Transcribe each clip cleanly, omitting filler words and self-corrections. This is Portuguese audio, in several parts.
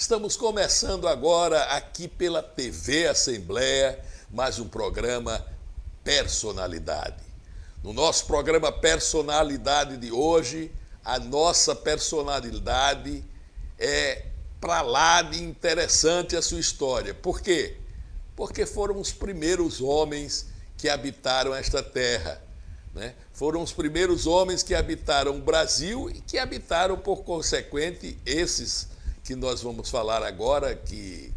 Estamos começando agora aqui pela TV Assembleia, mais um programa Personalidade. No nosso programa Personalidade de hoje, a nossa personalidade é para lá de interessante a sua história. Por quê? Porque foram os primeiros homens que habitaram esta terra, né? Foram os primeiros homens que habitaram o Brasil e que habitaram, por consequente, esses que nós vamos falar agora,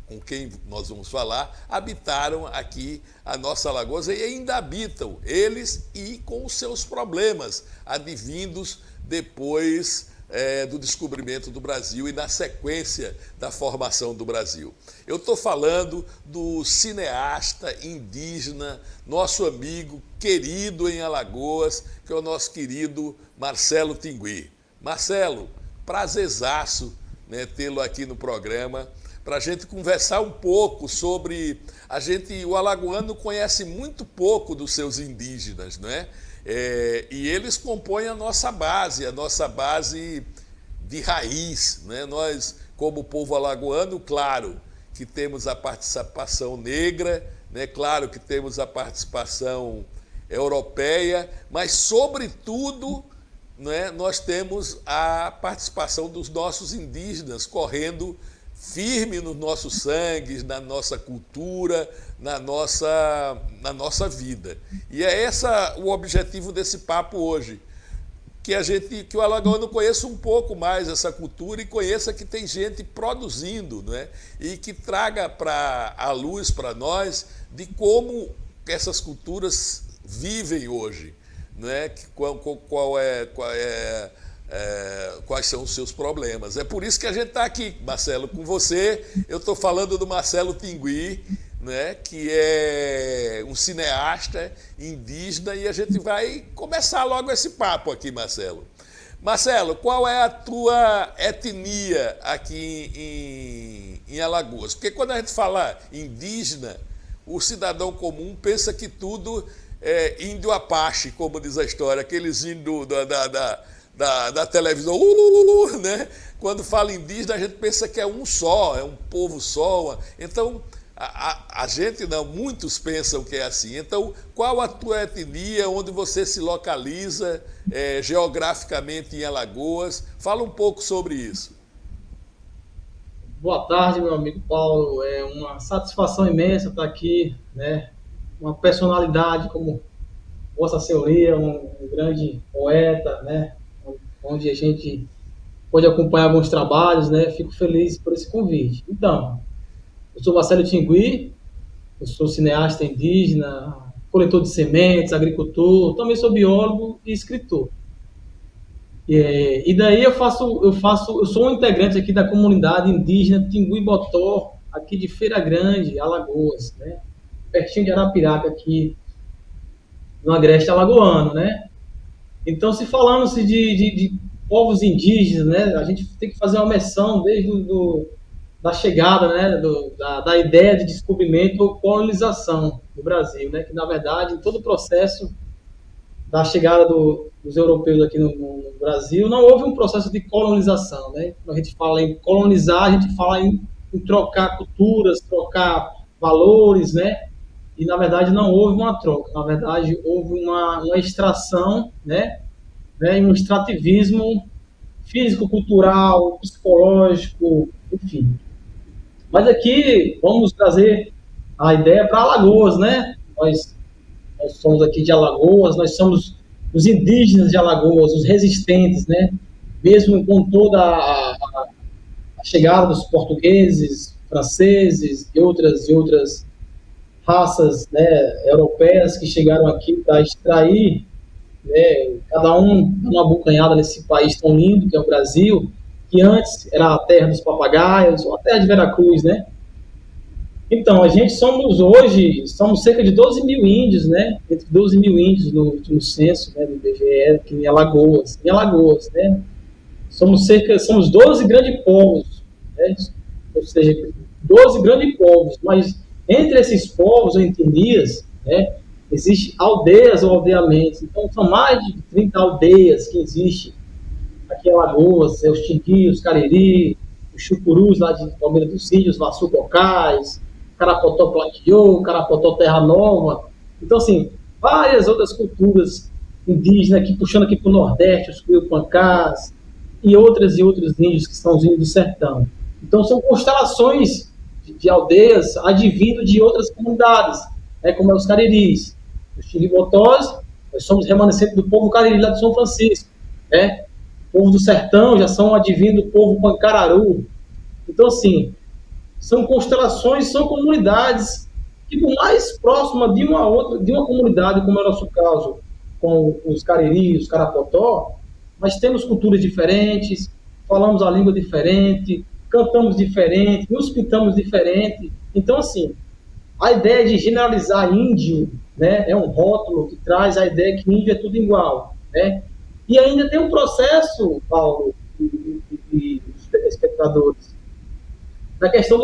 com quem nós vamos falar, habitaram aqui a nossa Alagoas e ainda habitam, eles e com os seus problemas, advindos depois do descobrimento do Brasil e na sequência da formação do Brasil. Eu estou falando do cineasta indígena, nosso amigo querido em Alagoas, que é o nosso querido Marcelo Tingui. Marcelo, prazerzaço, né, tê-lo aqui no programa, para a gente conversar um pouco sobre... O alagoano conhece muito pouco dos seus indígenas, não é? E eles compõem a nossa base de raiz, né? Nós, como povo alagoano, claro que temos a participação negra, né? Claro que temos a participação europeia, mas, sobretudo, né, nós temos a participação dos nossos indígenas correndo firme no nosso sangue, na nossa cultura, na nossa vida. E é esse o objetivo desse papo hoje, que o alagoano conheça um pouco mais essa cultura e conheça que tem gente produzindo, né? E que traga a luz para nós de como essas culturas vivem hoje, né? Quais são os seus problemas. É por isso que a gente está aqui, Marcelo, com você. Eu estou falando do Marcelo Tingui, né, que é um cineasta indígena, e a gente vai começar logo esse papo aqui, Marcelo. Marcelo, qual é a tua etnia aqui em Alagoas? Porque quando a gente fala indígena, o cidadão comum pensa que tudo é índio Apache, como diz a história, aqueles índios da televisão, né? Quando fala indígena, a gente pensa que é um só, é um povo só. Então, a gente não, muitos pensam que é assim. Então, qual a tua etnia, onde você se localiza geograficamente em Alagoas? Fala um pouco sobre isso. Boa tarde, meu amigo Paulo. É uma satisfação imensa estar aqui, né? Uma personalidade como Vossa Senhoria, um grande poeta, né? Onde a gente pode acompanhar alguns trabalhos, né? Fico feliz por esse convite. Então, eu sou Marcelo Tingui, eu sou cineasta indígena, coletor de sementes, agricultor, também sou biólogo e escritor. E daí eu sou um integrante aqui da comunidade indígena Tingui Botó, aqui de Feira Grande, Alagoas, né? Pertinho de Arapiraca, aqui no agreste alagoano, né? Então, se falando-se de povos indígenas, né, a gente tem que fazer uma menção desde da chegada, né, da ideia de descobrimento ou colonização do Brasil, né, que, na verdade, em todo o processo da chegada dos europeus aqui no Brasil, não houve um processo de colonização, né? Quando a gente fala em colonizar, a gente fala em trocar culturas, trocar valores, né? E, na verdade, não houve uma troca. Na verdade, houve uma extração, né? E um extrativismo físico, cultural, psicológico, enfim. Mas aqui, vamos trazer a ideia para Alagoas, né? Nós somos aqui de Alagoas, nós somos os indígenas de Alagoas, os resistentes, né? Mesmo com toda a chegada dos portugueses, franceses e outras raças, né, europeias que chegaram aqui para extrair, né, cada um uma abocanhada nesse país tão lindo que é o Brasil, que antes era a terra dos papagaios, ou a terra de Veracruz, né? Então, a gente somos cerca de 12 mil índios, né? Entre 12 mil índios no último censo, né, do IBGE, aqui em Alagoas, né? Somos 12 grandes povos, né? Ou seja, 12 grandes povos, mas entre esses povos ou etnias, né, existem aldeias ou aldeamentos. Então, são mais de 30 aldeias que existem aqui em Alagoas, os Tingui, os Cariri, os chucurus lá de Palmeira dos Índios, Vassucocais, Carapotó Plaquiô, Carapotó Terra Nova. Então, assim, várias outras culturas indígenas aqui, puxando aqui para o Nordeste, os Cuiupancás, e outros índios que são os índios do sertão. Então, são constelações de aldeias advindo de outras comunidades, né, como é os Cariris, os Tiribotós. Nós somos remanescentes do povo Cariri lá de São Francisco, né? O povo do sertão já são advindo do povo Pancararu. Então, assim, são constelações, são comunidades que, por mais próxima de uma comunidade, como é o nosso caso com os Cariri, os Carapotó, nós temos culturas diferentes, falamos a língua diferente, cantamos diferente, nos pintamos diferente. Então, assim, a ideia de generalizar índio, né, é um rótulo que traz a ideia que índio é tudo igual, né? E ainda tem um processo, Paulo e espectadores, na questão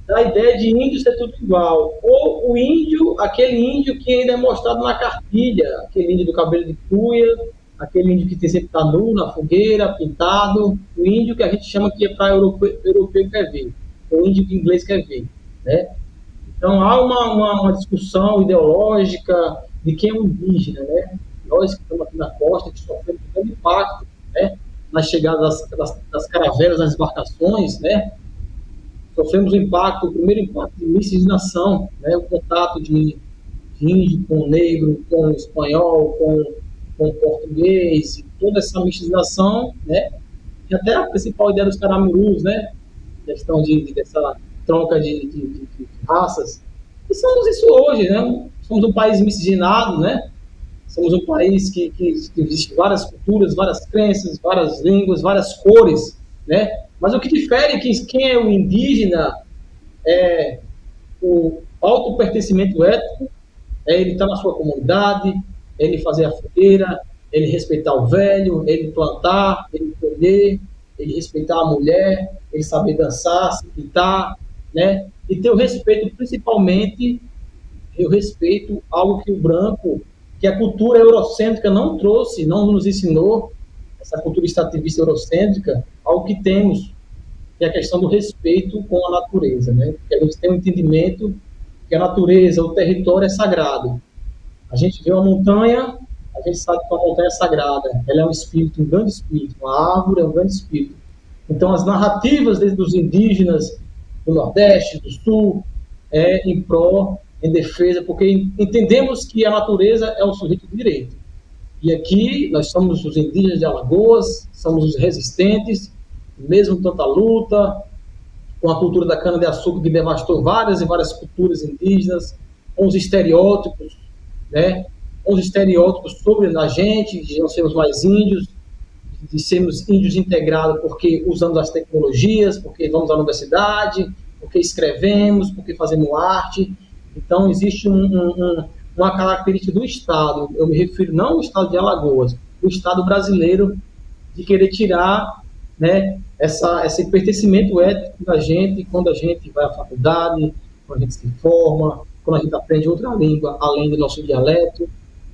da ideia de índio ser tudo igual. Ou o índio, aquele índio que ainda é mostrado na cartilha, aquele índio do cabelo de cuia, aquele índio que sempre está nu, na fogueira, pintado, o índio que a gente chama que é para europeu quer ver, o índio que inglês quer ver, né? Então há uma discussão ideológica de quem é o indígena, né? Nós que estamos aqui na costa, que sofremos um grande impacto, né, na chegada das caravelas, das embarcações, né? Sofremos o primeiro impacto de miscigenação, né? O contato de índio com negro, com espanhol, com português, toda essa miscigenação, né? E até a principal ideia dos caramirus, né? Questão dessa troca de raças. E somos isso hoje, né? Somos um país miscigenado, né? Somos um país que existe várias culturas, várias crenças, várias línguas, várias cores, né? Mas o que difere é que quem é o indígena é o autopertencimento étnico, é ele estar na sua comunidade, é ele fazer a fogueira, ele respeitar o velho, ele plantar, ele colher, ele respeitar a mulher, ele saber dançar, se pintar, né? E ter o respeito, principalmente, eu respeito algo que o branco, que a cultura eurocêntrica não trouxe, não nos ensinou, essa cultura extrativista eurocêntrica, algo que temos, que é a questão do respeito com a natureza, né? Que a gente tem um entendimento que a natureza, o território é sagrado. A gente vê uma montanha, a gente sabe que uma montanha é sagrada, ela é um espírito, um grande espírito, uma árvore é um grande espírito. Então, as narrativas dos indígenas do Nordeste, do Sul, é em pró, em defesa, porque entendemos que a natureza é um sujeito de direito. E aqui nós somos os indígenas de Alagoas, somos os resistentes, mesmo tanta luta, com a cultura da cana-de-açúcar que devastou várias e várias culturas indígenas, com os estereótipos, né? Com os estereótipos sobre a gente, de não sermos mais índios, de sermos índios integrados porque usamos as tecnologias, porque vamos à universidade, porque escrevemos, porque fazemos arte. Então, existe uma característica do Estado, eu me refiro não ao Estado de Alagoas, o Estado brasileiro, de querer tirar, né, esse pertencimento étnico da gente quando a gente vai à faculdade, quando a gente se forma, quando a gente aprende outra língua além do nosso dialeto,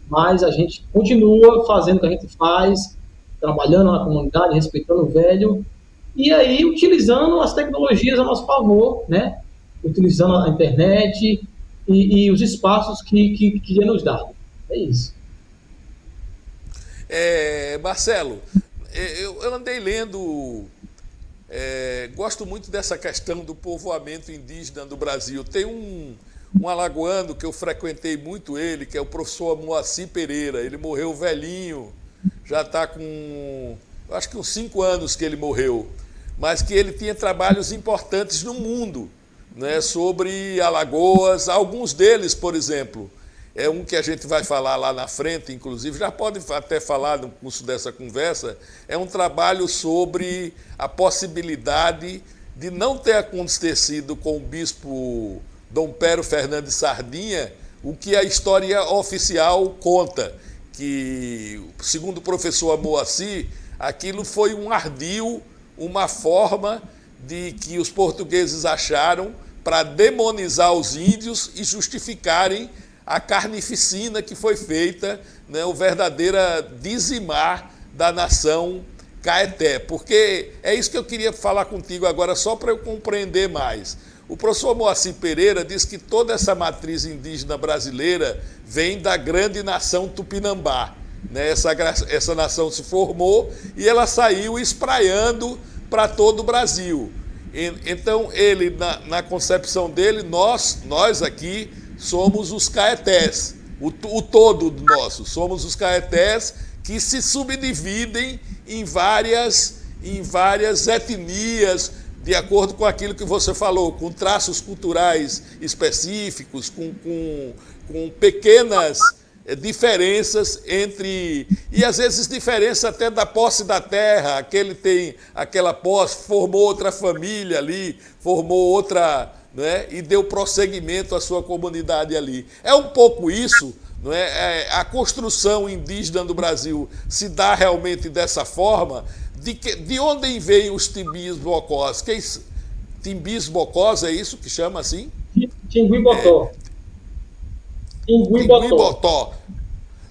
mas a gente continua fazendo o que a gente faz, trabalhando na comunidade, respeitando o velho, e aí utilizando as tecnologias a nosso favor, né? Utilizando a internet e os espaços que é nos dado. É isso. Marcelo, eu andei lendo, gosto muito dessa questão do povoamento indígena do Brasil. Tem um alagoano que eu frequentei muito ele, que é o professor Moacir Pereira. Ele morreu velhinho, já está com, acho que uns 5 anos que ele morreu, mas que ele tinha trabalhos importantes no mundo, né, sobre Alagoas. Alguns deles, por exemplo, é um que a gente vai falar lá na frente, inclusive, já pode até falar no curso dessa conversa, é um trabalho sobre a possibilidade de não ter acontecido com o bispo Dom Pero Fernandes Sardinha o que a história oficial conta, que, segundo o professor Moacir, aquilo foi um ardil, uma forma de que os portugueses acharam para demonizar os índios e justificarem a carnificina que foi feita, né, o verdadeiro dizimar da nação Caeté, porque é isso que eu queria falar contigo agora, só para eu compreender mais. O professor Moacir Pereira diz que toda essa matriz indígena brasileira vem da grande nação Tupinambá. Né? Essa nação se formou e ela saiu espraiando para todo o Brasil. Então, ele, na concepção dele, nós aqui somos os caetés, o todo nosso, somos os caetés que se subdividem em várias etnias, de acordo com aquilo que você falou, com traços culturais específicos, com pequenas diferenças entre... E às vezes diferença até da posse da terra, aquele tem aquela posse, formou outra família ali, formou outra... Né, e deu prosseguimento à sua comunidade ali. É um pouco isso, não é? A construção indígena do Brasil se dá realmente dessa forma. De onde vêm os timbis-bocós? Timbis-bocós, é isso que chama assim? Tingui-botó. Tingui-botó.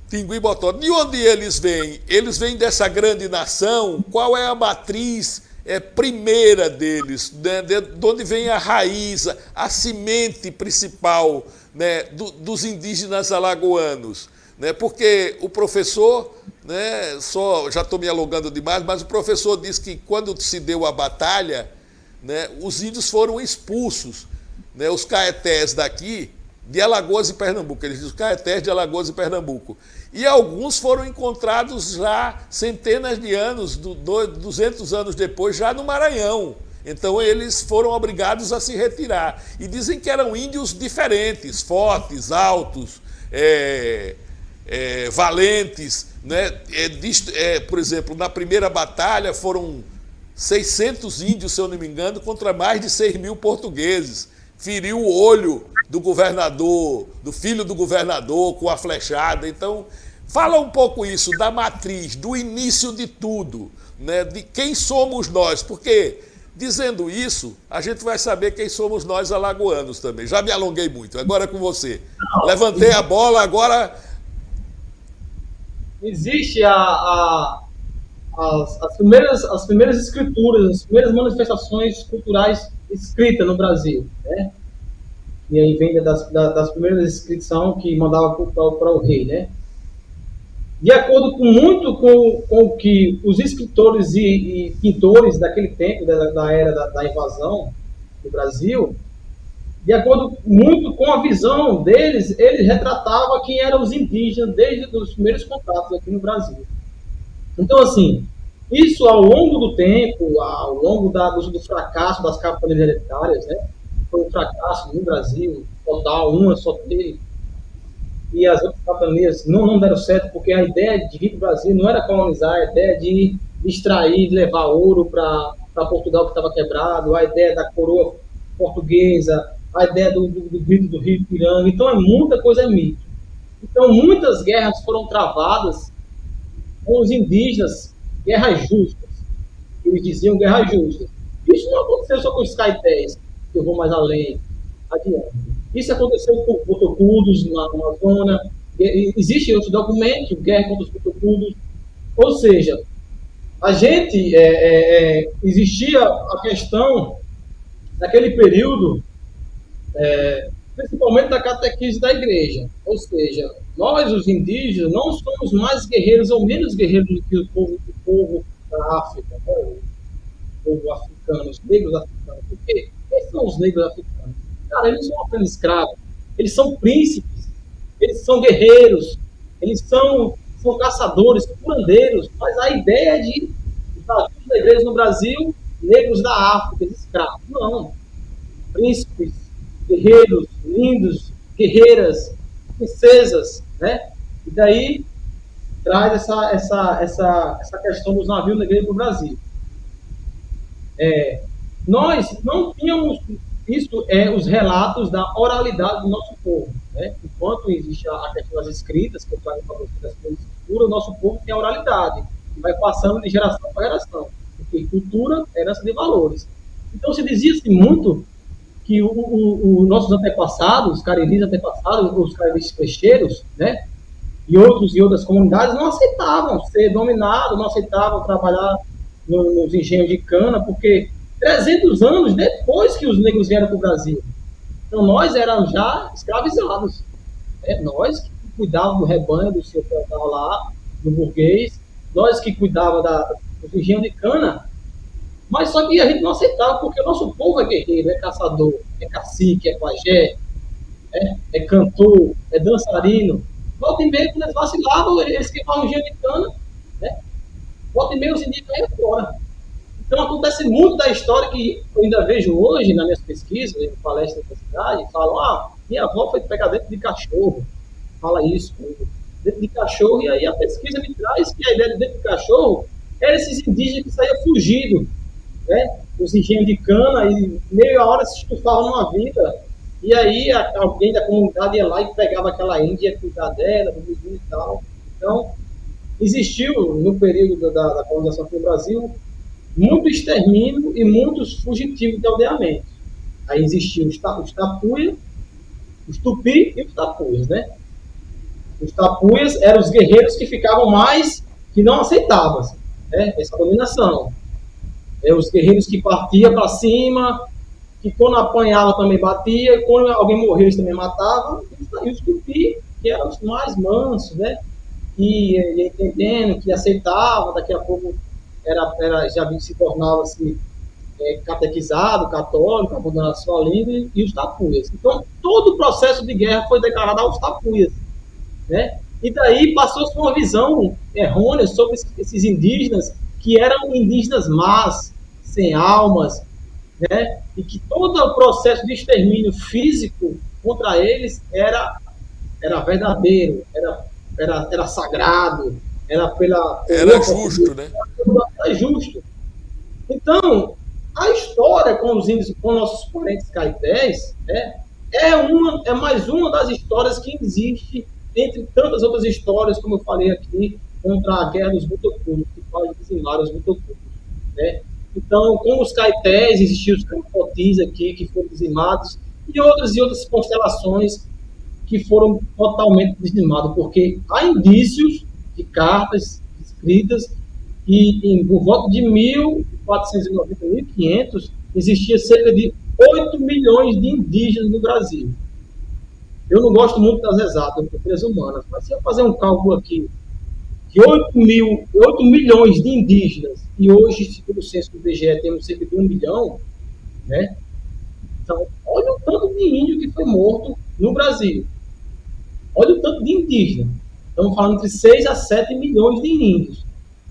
Tingui-botó. De onde eles vêm? Eles vêm dessa grande nação? Qual é a matriz primeira deles? Né? De onde vem a raiz, a semente principal, né, dos indígenas alagoanos? Né? Porque o professor, né, já estou me alongando demais, mas o professor disse que quando se deu a batalha, né, os índios foram expulsos, né, os caetés daqui, de Alagoas e Pernambuco, eles dizem os caetés de Alagoas e Pernambuco. E alguns foram encontrados já centenas de anos, 200 anos depois, já no Maranhão. Então eles foram obrigados a se retirar. E dizem que eram índios diferentes, fortes, altos, valentes. Né? Por exemplo, na primeira batalha foram 600 índios, se eu não me engano, contra mais de 6.000 portugueses. Feriu o olho do governador, do filho do governador, com a flechada. Então, fala um pouco isso da matriz, do início de tudo, né? De quem somos nós, porque, dizendo isso, a gente vai saber quem somos nós alagoanos também. Já me alonguei muito, agora é com você. Levantei a bola, agora... Existe as primeiras escrituras, as primeiras manifestações culturais escritas no Brasil, né? E aí vem das primeiras inscrições que mandava para o rei, né? De acordo com o que os escritores e pintores daquele tempo, da era da invasão do Brasil, de acordo muito com a visão deles, eles retratavam quem eram os indígenas desde os primeiros contatos aqui no Brasil. Então, assim, isso ao longo do tempo, ao longo do fracasso das capitanias hereditárias, né? Foi um fracasso no Brasil, total, uma só teve, e as outras capitanias não deram certo, porque a ideia de vir para o Brasil não era colonizar, a ideia de extrair, levar ouro para Portugal que estava quebrado, a ideia da coroa portuguesa, a ideia do grito do rio Piranga. Então, muita coisa é mito. Então, muitas guerras foram travadas com os indígenas, guerras justas. Eles diziam guerras justas. Isso não aconteceu só com os caetés, que eu vou mais além, adiante. Isso aconteceu com os Botocudos na Amazônia. Existem outros documentos, guerra contra os Botocudos. Ou seja, a gente, existia a questão, naquele período, principalmente da catequese da igreja. Ou seja, nós, os indígenas, não somos mais guerreiros ou menos guerreiros do que o povo da África, né? O povo africano, os negros africanos. Por quê? Quem são os negros africanos? Cara, eles não são apenas escravos, eles são príncipes, eles são guerreiros, eles são caçadores, curandeiros, mas a ideia de da igreja no Brasil, negros da África, escravos. Não. Príncipes, guerreiros, lindos, guerreiras, princesas, né? E daí traz essa questão dos navios negreiros no Brasil. Nós não tínhamos isso, os relatos da oralidade do nosso povo, né? Enquanto existe a questão das escritas, que eu trago para vocês das coisas cultura, o nosso povo tem a oralidade, que vai passando de geração para geração, porque cultura é herança de valores. Então se dizia-se muito que os nossos antepassados, os cariris antepassados, os cariris flecheiros, né? E outras comunidades não aceitavam ser dominados, não aceitavam trabalhar nos engenhos de cana, porque 300 anos depois que os negros vieram para o Brasil. Então nós éramos já escravizados. Né? Nós que cuidávamos do rebanho do seu feudal lá, do burguês, nós que cuidávamos dos engenhos de cana, mas só que a gente não aceitava, porque o nosso povo é guerreiro, é caçador, é cacique, é pajé, é cantor, é dançarino. Volta e meia, quando eles vacilavam, eles queimavam engenho de cana, né? Volta e meia, os indígenas caíam fora. Então acontece muito da história que eu ainda vejo hoje nas minhas pesquisas, em palestras da cidade, falam, minha avó foi pegar dentro de cachorro. Fala isso, dentro de cachorro, e aí a pesquisa me traz que a ideia de dentro de cachorro era esses indígenas que saíam fugidos, né? Os engenhos de cana, e meia hora se estufavam numa vida, e aí alguém da comunidade ia lá e pegava aquela índia, ia cuidar dela, do vizinho e tal. Então, existiu, no período da colonização aqui no Brasil, muito extermínio e muitos fugitivos de aldeamento. Aí existiam os tapuias, os tupi e os tapuias, né? Os tapuias eram os guerreiros que ficavam mais, que não aceitavam, né, essa dominação. Os guerreiros que partiam para cima, que quando apanhava também batia, quando alguém morreu eles também matavam, e os tupi, que eram os mais mansos, né? Que ia entendendo, que aceitava, daqui a pouco já se tornava-se catequizado, católico, abandonando a sua língua, e os tapuias. Então, todo o processo de guerra foi declarado aos tapuias, né? E daí passou-se uma visão errônea sobre esses indígenas, que eram indígenas más, sem almas, né? E que todo o processo de extermínio físico contra eles era verdadeiro, era sagrado, era justo, né? Era justo. Então, a história com os índios, com nossos parentes caetés, né, é mais uma das histórias que existe entre tantas outras histórias, como eu falei aqui, contra a guerra dos Mutocuros, que quase dizimaram os Mutocuros, né? Então, com os caetés, existiam os campotis aqui, que foram dizimados, e outras constelações que foram totalmente dizimadas, porque há indícios de cartas escritas que, por volta de 1490, 1500, existia cerca de 8 milhões de indígenas no Brasil. Eu não gosto muito das exatas, das humanas, mas se eu fazer um cálculo aqui de 8 milhões de indígenas, e hoje, segundo o censo do IBGE, temos cerca de 1 milhão, né? Então, olha o tanto de índio que foi morto no Brasil. Olha o tanto de indígena. Estamos falando entre 6 a 7 milhões de índios.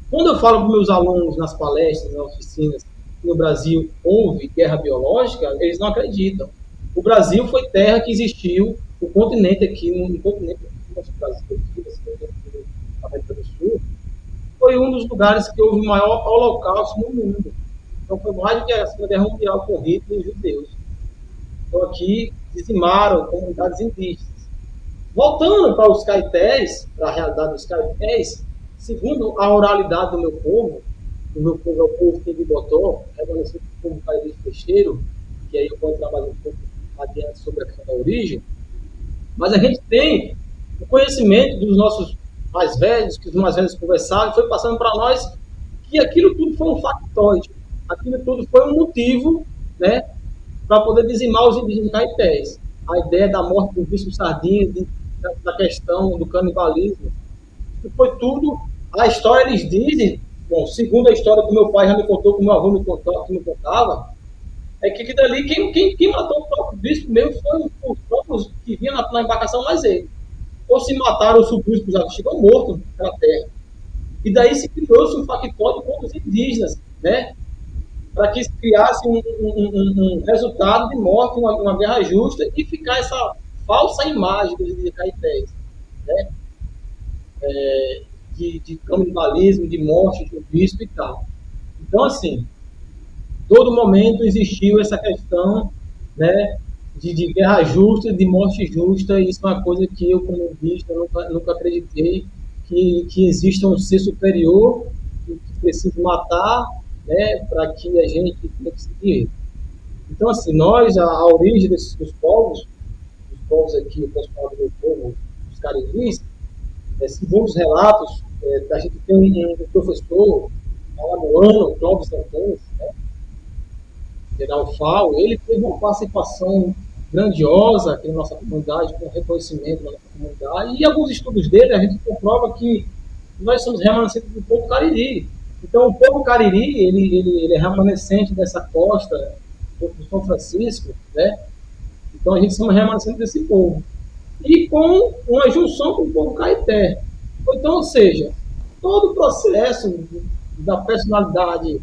Quando eu falo para meus alunos nas palestras, nas oficinas, que no Brasil houve guerra biológica, eles não acreditam. O Brasil foi terra que existiu, o continente aqui, no continente do nosso Brasil, da América do Sul, foi um dos lugares que houve o maior holocausto no mundo. Então foi mais do que a Segunda Guerra Mundial com Hitler e judeus. Então aqui dizimaram comunidades indígenas. Voltando para os caetés, para a realidade dos caetés, segundo a oralidade do meu povo é o povo que Botó, reconhecido como Cairi Peixeiro, que aí eu vou trabalhar um pouco adiante sobre a questão da origem, mas a gente tem o conhecimento dos nossos mais velhos, que os mais velhos conversaram, foi passando para nós que aquilo tudo foi um factoide, aquilo tudo foi um motivo, né, para poder dizimar os indígenas caetés. A ideia da morte do bicho sardinha, da questão do canibalismo, foi tudo. A história eles dizem, bom, segundo a história que meu pai já me contou, que meu avô me contava, é que dali quem matou o próprio bispo mesmo foi os próprios que vinham na embarcação, mas ele. Ou se mataram, o bispo já chegou morto na terra. E daí se criou-se um factóide contra os indígenas, né? Para que se criasse um resultado de morte, uma guerra justa, e ficar essa falsa imagem dos indígenas caetés, né? De canibalismo, de morte de um bispo e tal. Então, assim, todo momento existiu essa questão, né, de guerra justa, de morte justa, e isso é uma coisa que eu, como indígena, nunca acreditei, que exista um ser superior que precisa matar, né, para que a gente tenha que seguir. Então, assim, a origem dos povos aqui, eu posso falar do meu povo, os cariris, segundo os relatos, a gente tem um professor alagoano, Clóvis Antônio, né, general FAO, ele teve uma participação grandiosa aqui na nossa comunidade, com reconhecimento na nossa comunidade, e alguns estudos dele a gente comprova que nós somos remanescentes do povo cariri. Então, o povo cariri, ele é remanescente dessa costa do São Francisco, né? Então, a gente somos remanescentes desse povo. E com uma junção com o povo caeté. Então, ou seja, todo o processo da personalidade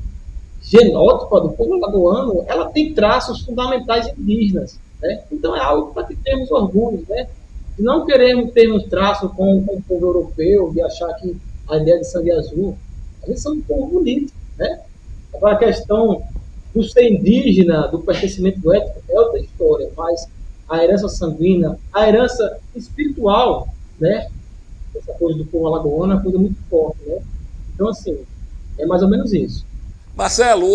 genótipa do povo alagoano, ela tem traços fundamentais indígenas, né? Então, é algo para que temos orgulho, né? Não queremos ter um traço com o povo europeu, de achar que a ideia de sangue azul, a gente é um povo bonito, né? Agora, a questão do ser indígena, do pertencimento étnico, é outra história, mas a herança sanguínea, a herança espiritual, né? Essa coisa do povo alagoano é uma coisa muito forte, né? Então, assim, é mais ou menos isso. Marcelo,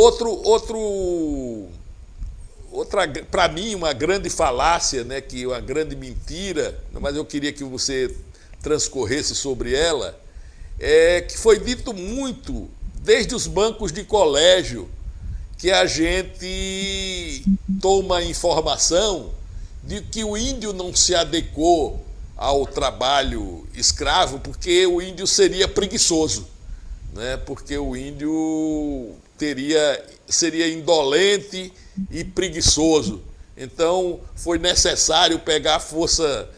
outra, para mim, uma grande falácia, né, que uma grande mentira, mas eu queria que você transcorresse sobre ela, é que foi dito muito desde os bancos de colégio que a gente toma informação de que o índio não se adequou ao trabalho escravo porque o índio seria preguiçoso, né? Porque o índio seria indolente e preguiçoso. Então foi necessário pegar a força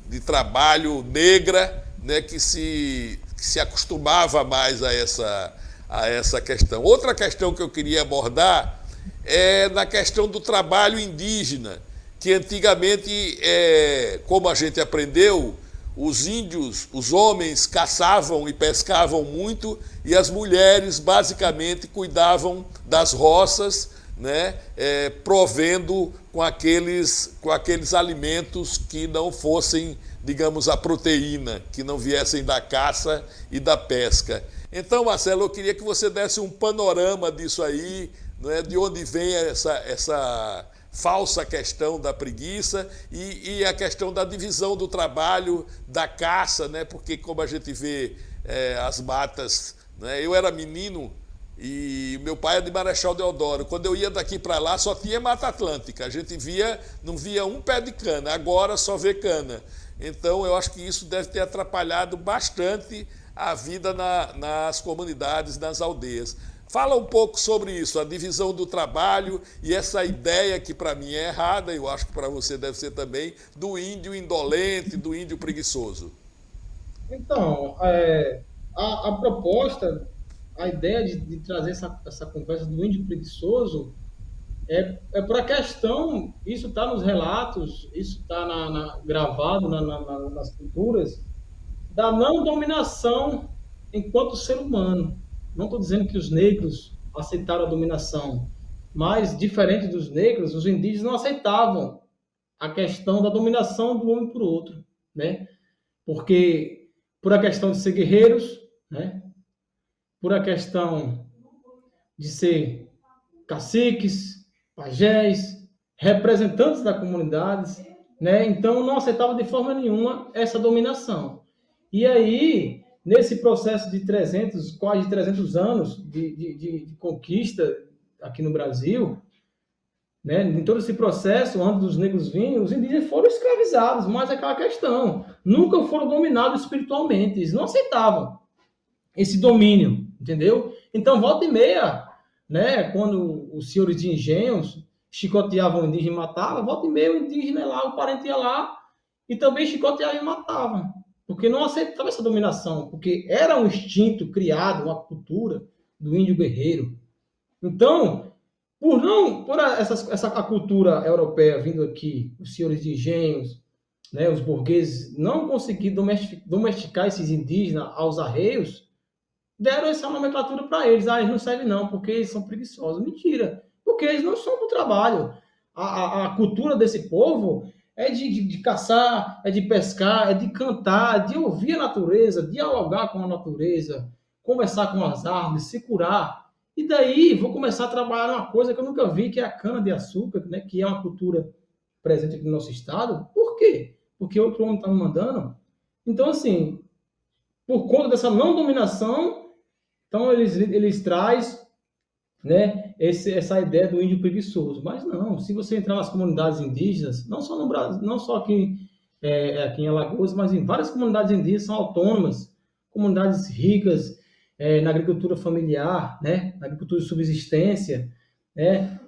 de trabalho negra, né, que se acostumava mais a essa questão. Outra questão que eu queria abordar é na questão do trabalho indígena, que antigamente, como a gente aprendeu, os índios, os homens caçavam e pescavam muito e as mulheres basicamente cuidavam das roças, né, provendo com aqueles alimentos que não fossem, digamos, a proteína, que não viessem da caça e da pesca. Então, Marcelo, eu queria que você desse um panorama disso aí, né, de onde vem essa falsa questão da preguiça e a questão da divisão do trabalho, da caça, né? Porque como a gente vê as matas, né? Eu era menino e meu pai é de Marechal Deodoro. Quando eu ia daqui para lá só tinha Mata Atlântica, a gente não via um pé de cana, agora só vê cana. Então eu acho que isso deve ter atrapalhado bastante a vida nas comunidades, nas aldeias. Fala um pouco sobre isso, a divisão do trabalho e essa ideia que para mim é errada, eu acho que para você deve ser também, do índio indolente, do índio preguiçoso. Então, a proposta, a ideia de trazer essa conversa do índio preguiçoso por a questão, isso está nos relatos, isso está gravado nas culturas, da não dominação enquanto ser humano. Não estou dizendo que os negros aceitaram a dominação, mas, diferente dos negros, os indígenas não aceitavam a questão da dominação do homem por outro, né? Porque, por a questão de ser guerreiros, né? Por a questão de ser caciques, pajés, representantes da comunidade, né? Então, não aceitava de forma nenhuma essa dominação. E aí, nesse processo de quase 300 anos de conquista aqui no Brasil, né, em todo esse processo, antes dos negros virem, os indígenas foram escravizados, mas é aquela questão, nunca foram dominados espiritualmente, eles não aceitavam esse domínio, entendeu? Então, volta e meia, né, quando os senhores de engenhos chicoteavam o indígena e matavam, volta e meia o indígena ia lá, o parente ia lá, e também chicoteavam e matavam. Porque não aceitava essa dominação, porque era um instinto criado, uma cultura do índio guerreiro. Então, essa cultura europeia vindo aqui, os senhores de engenhos, né, os burgueses, não conseguir domesticar esses indígenas aos arreios, deram essa nomenclatura para eles. Eles não servem não, porque eles são preguiçosos. Mentira, porque eles não são do trabalho. A cultura desse povo é de caçar, é de pescar, é de cantar, de ouvir a natureza, dialogar com a natureza, conversar com as árvores, se curar. E daí vou começar a trabalhar uma coisa que eu nunca vi, que é a cana-de-açúcar, né, que é uma cultura presente aqui no nosso estado. Por quê? Porque outro homem está me mandando. Então, assim, por conta dessa não dominação, Então, eles trazem, né, essa ideia do índio preguiçoso. Mas não, se você entrar nas comunidades indígenas, não só no Brasil, não só aqui, aqui em Alagoas, mas em várias comunidades indígenas são autônomas, comunidades ricas na agricultura familiar, né, na agricultura de subsistência, né.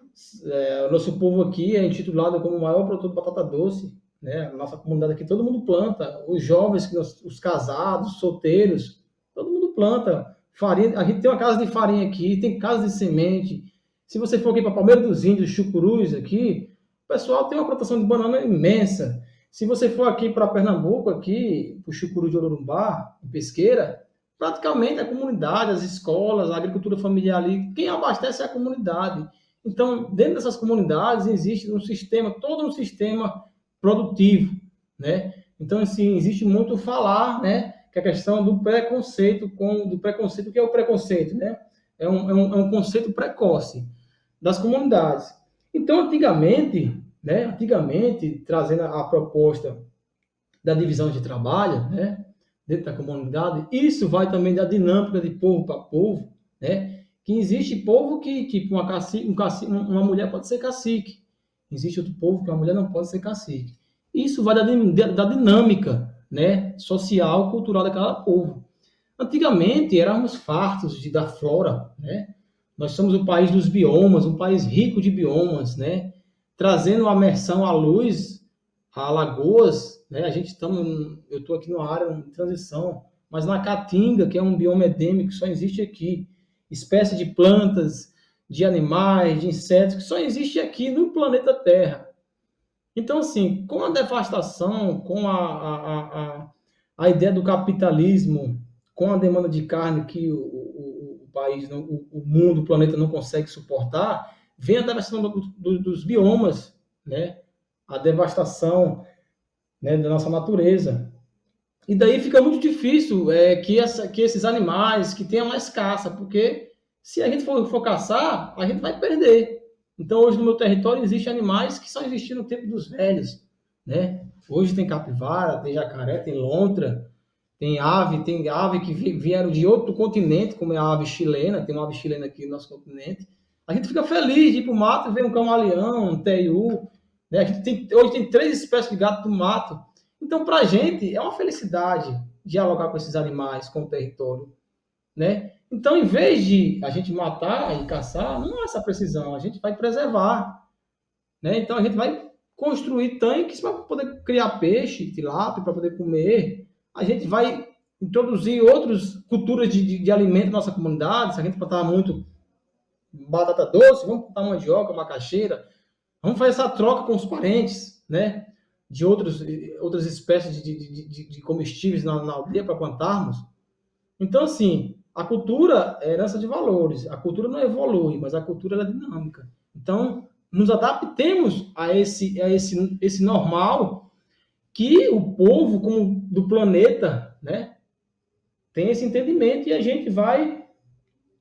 O nosso povo aqui é intitulado como o maior produtor de batata doce, né. A nossa comunidade aqui todo mundo planta, os jovens, os casados, os solteiros, todo mundo planta. Farinha, a gente tem uma casa de farinha aqui, tem casa de semente. Se você for aqui para Palmeira dos Índios, Chucuruz aqui, o pessoal tem uma plantação de banana imensa. Se você for aqui para Pernambuco, aqui, para o Chucuru de Ororumbá, em Pesqueira, praticamente a comunidade, as escolas, a agricultura familiar ali, quem abastece é a comunidade. Então, dentro dessas comunidades existe um sistema, todo um sistema produtivo, né? Então, assim, existe muito falar, né? Que é a questão do preconceito, o que é o preconceito, né? É um conceito precoce das comunidades. Então, antigamente, trazendo a proposta da divisão de trabalho, né, dentro da comunidade, isso vai também da dinâmica de povo para povo, né, que existe povo que, tipo, uma mulher pode ser cacique, existe outro povo que uma mulher não pode ser cacique. Isso vai da dinâmica, né, social, cultural daquela povo. Antigamente, éramos fartos da flora, né? Nós somos o país dos biomas, um país rico de biomas, né? Trazendo a imersão à luz, a Alagoas, né? Eu estou aqui numa área de transição, mas na Caatinga, que é um bioma endêmico que só existe aqui, espécie de plantas, de animais, de insetos, que só existe aqui no planeta Terra. Então, assim, com a devastação, com a ideia do capitalismo, com a demanda de carne que o país, o mundo, o planeta não consegue suportar, vem a devastação dos biomas, né? A devastação, né, da nossa natureza. E daí fica muito difícil que esses animais que tenham mais caça, porque se a gente for caçar, a gente vai perder. Então, hoje no meu território existem animais que só existiam no tempo dos velhos, né? Hoje tem capivara, tem jacaré, tem lontra, tem ave que vieram de outro continente, como é a ave chilena, tem uma ave chilena aqui no nosso continente. A gente fica feliz de ir para o mato e ver um camaleão, um teiu, né? Hoje tem 3 espécies de gato do mato. Então, para a gente, é uma felicidade dialogar com esses animais, com o território, né? Então, em vez de a gente matar e caçar, não é essa precisão, a gente vai preservar, né? Então, a gente vai construir tanques para poder criar peixe, tilápia, para poder comer. A gente vai introduzir outras culturas de alimento na nossa comunidade. Se a gente plantar muito batata doce, vamos plantar mandioca, macaxeira. Vamos fazer essa troca com os parentes, né? De outras espécies de comestíveis na aldeia para plantarmos. Então, assim, a cultura é herança de valores. A cultura não evolui, mas a cultura é dinâmica. Então, nos adaptemos a esse normal que o povo como do planeta, né, tem esse entendimento e a gente vai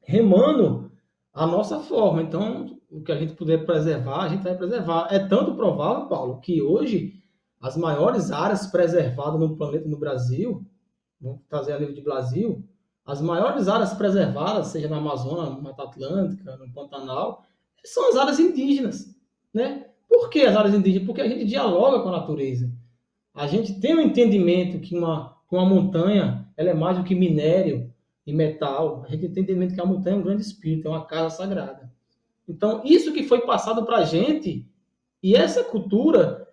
remando a nossa forma. Então, o que a gente puder preservar, a gente vai preservar. É tanto provável, Paulo, que hoje as maiores áreas preservadas no planeta, no Brasil, vamos trazer a nível de Brasil, as maiores áreas preservadas, seja na Amazônia, na Mata Atlântica, no Pantanal, são as áreas indígenas, né? Por que as áreas indígenas? Porque a gente dialoga com a natureza. A gente tem um entendimento que uma montanha ela é mais do que minério e metal. A gente tem entendimento que a montanha é um grande espírito, é uma casa sagrada. Então, isso que foi passado para a gente, e essa cultura,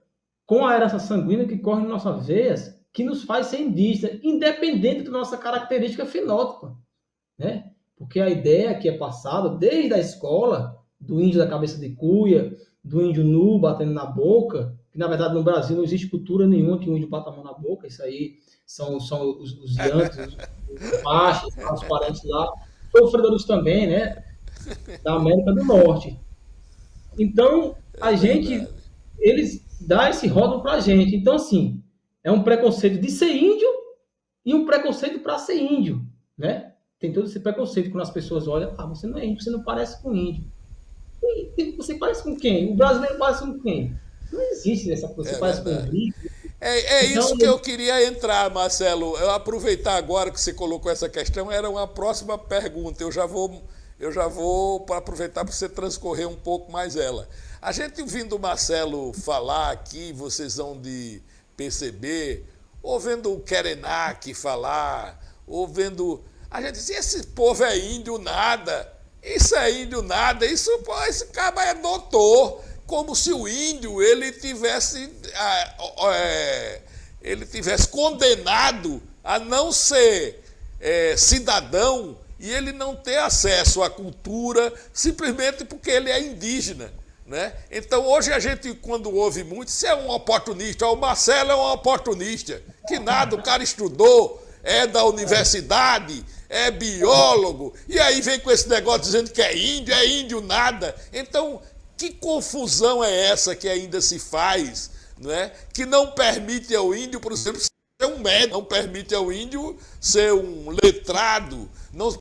com a herança sanguínea que corre em nossas veias, que nos faz ser indígena, independente da nossa característica fenótipa, né? Porque a ideia que é passada desde a escola, do índio da cabeça de cuia, do índio nu batendo na boca, que na verdade no Brasil não existe cultura nenhuma que o índio bata a mão na boca, isso aí são os Yankees, os machos, os parentes lá, sofredores também, né? Da América do Norte. Então, eles dão esse rótulo pra gente. Então, assim, é um preconceito de ser índio e um preconceito para ser índio, né? Tem todo esse preconceito quando as pessoas olham, você não é índio, você não parece com índio. E você parece com quem? O brasileiro parece com quem? Não existe essa coisa, você parece com o rico. É Então, isso que eu queria entrar, Marcelo. Eu aproveitar agora que você colocou essa questão, era uma próxima pergunta. Eu já vou para aproveitar para você transcorrer um pouco mais ela. A gente ouvindo o Marcelo falar aqui, vocês vão de perceber, ou vendo o Kerenak falar, ou vendo. A gente diz, esse povo é índio nada. Isso é índio nada. Isso, pô, esse cara é doutor. Como se o índio ele tivesse condenado a não ser cidadão e ele não ter acesso à cultura simplesmente porque ele é indígena. Né? Então hoje a gente, quando ouve muito, isso é um oportunista, o Marcelo é um oportunista, que nada, o cara estudou, é da universidade, é biólogo, e aí vem com esse negócio dizendo que é índio nada. Então, que confusão é essa que ainda se faz, não é? Que não permite ao índio, por exemplo, ser um médico, não permite ao índio ser um letrado, não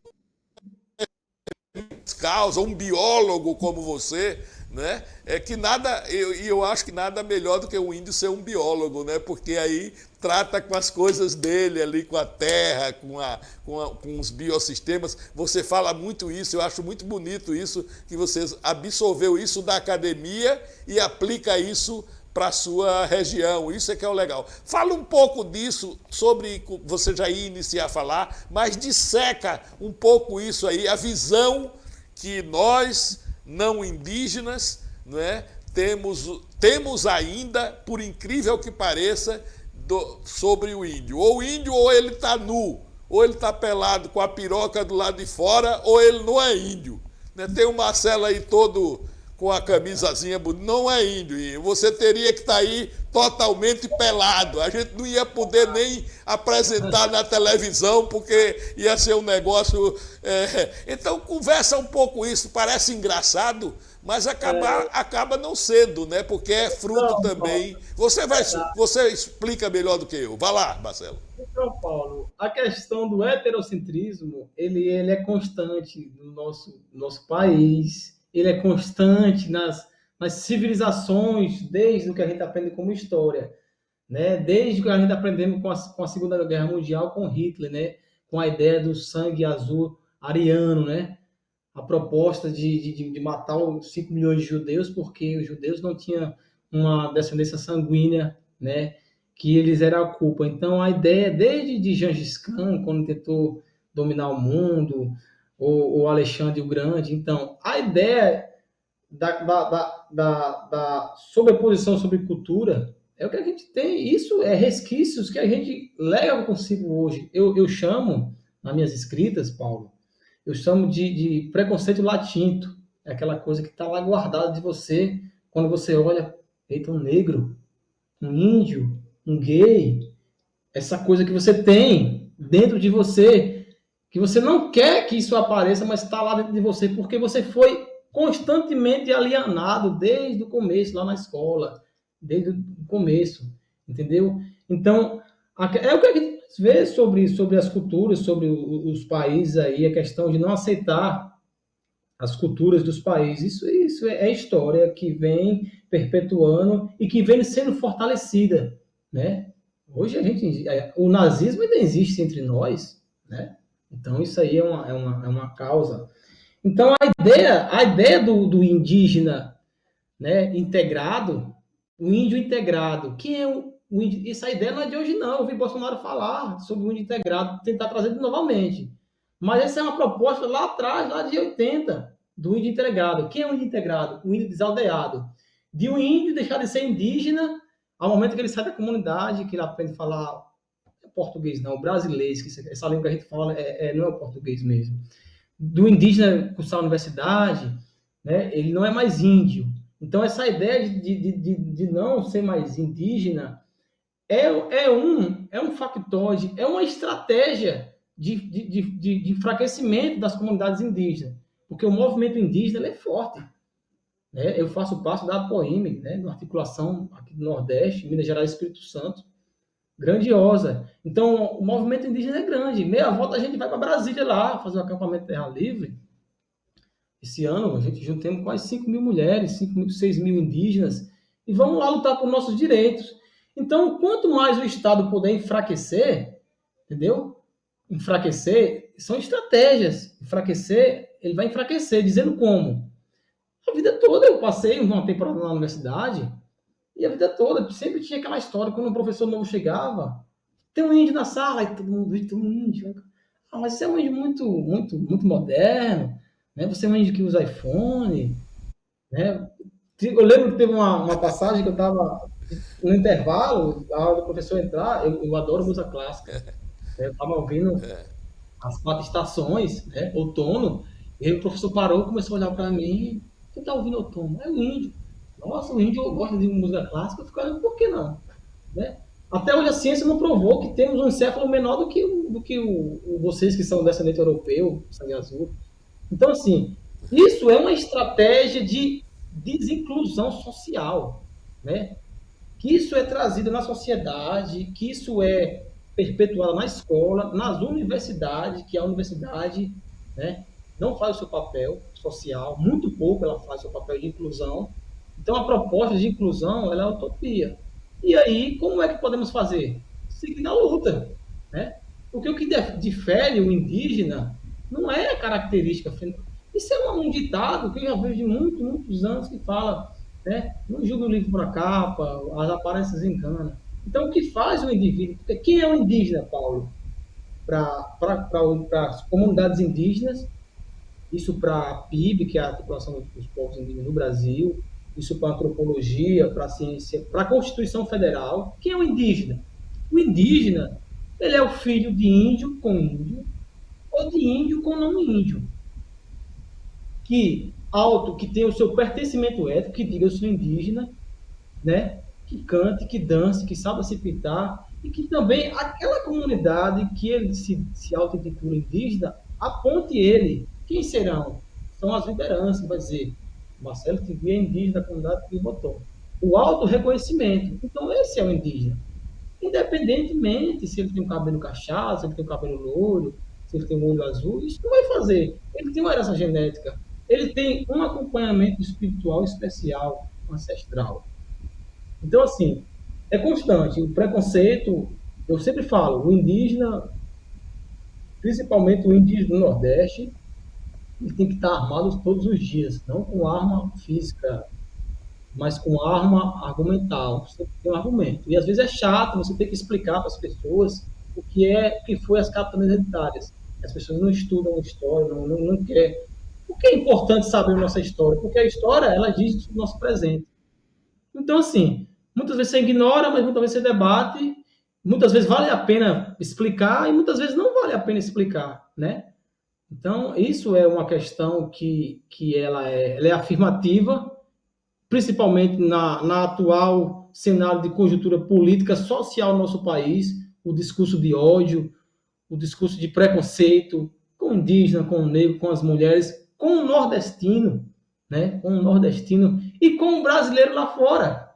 causa um biólogo como você, né? É que nada, eu acho que nada melhor do que o índio ser um biólogo, né? Porque aí trata com as coisas dele ali, com a terra, com os biossistemas. Você fala muito isso, eu acho muito bonito isso, que você absorveu isso da academia e aplica isso para a sua região. Isso é que é o legal. Fala um pouco disso, sobre, você já ia iniciar a falar, mas disseca um pouco isso aí, a visão que nós, não indígenas, não é, temos ainda, por incrível que pareça, sobre o índio. Ou o índio, ou ele está nu, ou ele está pelado com a piroca do lado de fora, ou ele não é índio. Né? Tem o Marcelo aí todo com a camisazinha bonita, não é índio. Você teria que estar aí totalmente pelado. A gente não ia poder nem apresentar na televisão, porque ia ser um negócio... Então, conversa um pouco isso. Parece engraçado, mas acaba não sendo, né? Porque é fruto também. Você explica melhor do que eu. Vai lá, Marcelo. Então, Paulo, a questão do heterocentrismo, ele é constante no nosso país, ele é constante nas civilizações, desde o que a gente aprende como história, né? Desde o que a gente aprendemos com a Segunda Guerra Mundial, com Hitler, né? Com a ideia do sangue azul ariano, né? A proposta de matar os 5 milhões de judeus, porque os judeus não tinham uma descendência sanguínea, né? Que eles eram a culpa. Então, a ideia, desde de Gengis Khan, quando tentou dominar o mundo, ou Alexandre o Grande, então, a ideia da sobreposição sobre cultura é o que a gente tem. Isso é resquícios que a gente leva consigo hoje. Eu chamo, nas minhas escritas, Paulo, eu chamo de preconceito latinto. É aquela coisa que está lá guardada de você, quando você olha, eita, um negro, um índio, um gay, essa coisa que você tem dentro de você, que você não quer que isso apareça, mas está lá dentro de você, porque você foi constantemente alienado desde o começo, lá na escola, desde o começo, entendeu? Então, é o que a gente vê sobre as culturas, sobre os países aí, a questão de não aceitar as culturas dos países. Isso é história que vem perpetuando e que vem sendo fortalecida, né? Hoje o nazismo ainda existe entre nós, né? Então isso aí é uma causa. Então a ideia do indígena, né, integrado, o índio integrado, quem é o índio? Essa ideia não é de hoje não. Eu vi Bolsonaro falar sobre o índio integrado, tentar trazer novamente. Mas essa é uma proposta lá atrás, lá de 80, do índio integrado. Quem é o índio integrado? O índio desaldeado. De um índio deixar de ser indígena ao momento que ele sai da comunidade, que ele aprende a falar português, não, o brasileiro, que essa língua que a gente fala não é o português mesmo. Do indígena cursar a universidade, né, ele não é mais índio. Então, essa ideia de não ser mais indígena é um factoide, é uma estratégia de enfraquecimento das comunidades indígenas, porque o movimento indígena é forte. Né? Eu faço parte da APOIME, né, uma articulação aqui do Nordeste, Minas Gerais e Espírito Santo, grandiosa. Então, o movimento indígena é grande. Meia volta a gente vai para Brasília lá, fazer um acampamento Terra Livre. Esse ano, a gente juntamos quase 5 mil mulheres, 6 mil indígenas, e vamos lá lutar por nossos direitos. Então, quanto mais o Estado puder enfraquecer, entendeu? Enfraquecer, são estratégias. Enfraquecer, ele vai enfraquecer, dizendo como. A vida toda eu passei uma temporada na universidade, e a vida toda sempre tinha aquela história, quando um professor novo chegava, tem um índio na sala, e todo mundo grita um índio. Ah, mas você é um índio muito moderno, né? Você é um índio que usa iPhone, né? Eu lembro que teve uma passagem que eu estava no intervalo, a hora do professor entrar, eu adoro música clássica, né? Eu estava ouvindo as 4 estações, né? Outono, e aí o professor parou, começou a olhar para mim, quem está ouvindo outono? É o índio. Nossa, o índio gosta de música clássica, eu fico olhando, por que não? Né? Até hoje a ciência não provou que temos um encéfalo menor do que vocês que são descendente europeu, sangue azul. Então, assim, isso é uma estratégia de desinclusão social, né? Que isso é trazido na sociedade, que isso é perpetuado na escola, nas universidades, que a universidade, né, não faz o seu papel social, muito pouco ela faz o seu papel de inclusão. Então, a proposta de inclusão ela é utopia. E aí, como é que podemos fazer? Seguir na luta, né? Porque o que difere o indígena não é a característica. Isso é um ditado que eu já vejo de muitos anos que fala, né? Não julgue o livro por a capa, as aparências enganam. Então, o que faz o indivíduo? Quem é o indígena, Paulo? Para as comunidades indígenas, isso para a PIB, que é a articulação dos povos indígenas no Brasil, isso para a antropologia, para a ciência, para a Constituição Federal. Quem é o indígena? O indígena, ele é o filho de índio com índio, ou de índio com não índio, que tem o seu pertencimento étnico, que diga eu sou indígena, né? Que cante, que dance, que saiba se pintar, e que também aquela comunidade que ele se auto-intitula indígena, aponte ele. Quem serão? São as lideranças, vai dizer, Marcelo Tigui é indígena da comunidade que votou. O auto-reconhecimento. Então, esse é o indígena. Independentemente se ele tem um cabelo cacheado, se ele tem um cabelo louro, se ele tem um olho azul, isso não vai fazer. Ele tem uma herança genética. Ele tem um acompanhamento espiritual especial, ancestral. Então, assim, é constante. O preconceito, eu sempre falo, o indígena, principalmente o indígena do Nordeste, ele tem que estar armado todos os dias, não com arma física, mas com arma argumental. Você tem que ter um argumento. E às vezes é chato, você tem que explicar para as pessoas o que foi as capitanias hereditárias. As pessoas não estudam história, não querem. Por que é importante saber a nossa história? Porque a história, ela diz o nosso presente. Então, assim, muitas vezes você ignora, mas muitas vezes você debate, muitas vezes vale a pena explicar e muitas vezes não vale a pena explicar, né? Então, isso é uma questão que ela é afirmativa, principalmente na atual cenário de conjuntura política, social no nosso país, o discurso de ódio, o discurso de preconceito com o indígena, com o negro, com as mulheres, com o nordestino, né? Com o nordestino e com o brasileiro lá fora,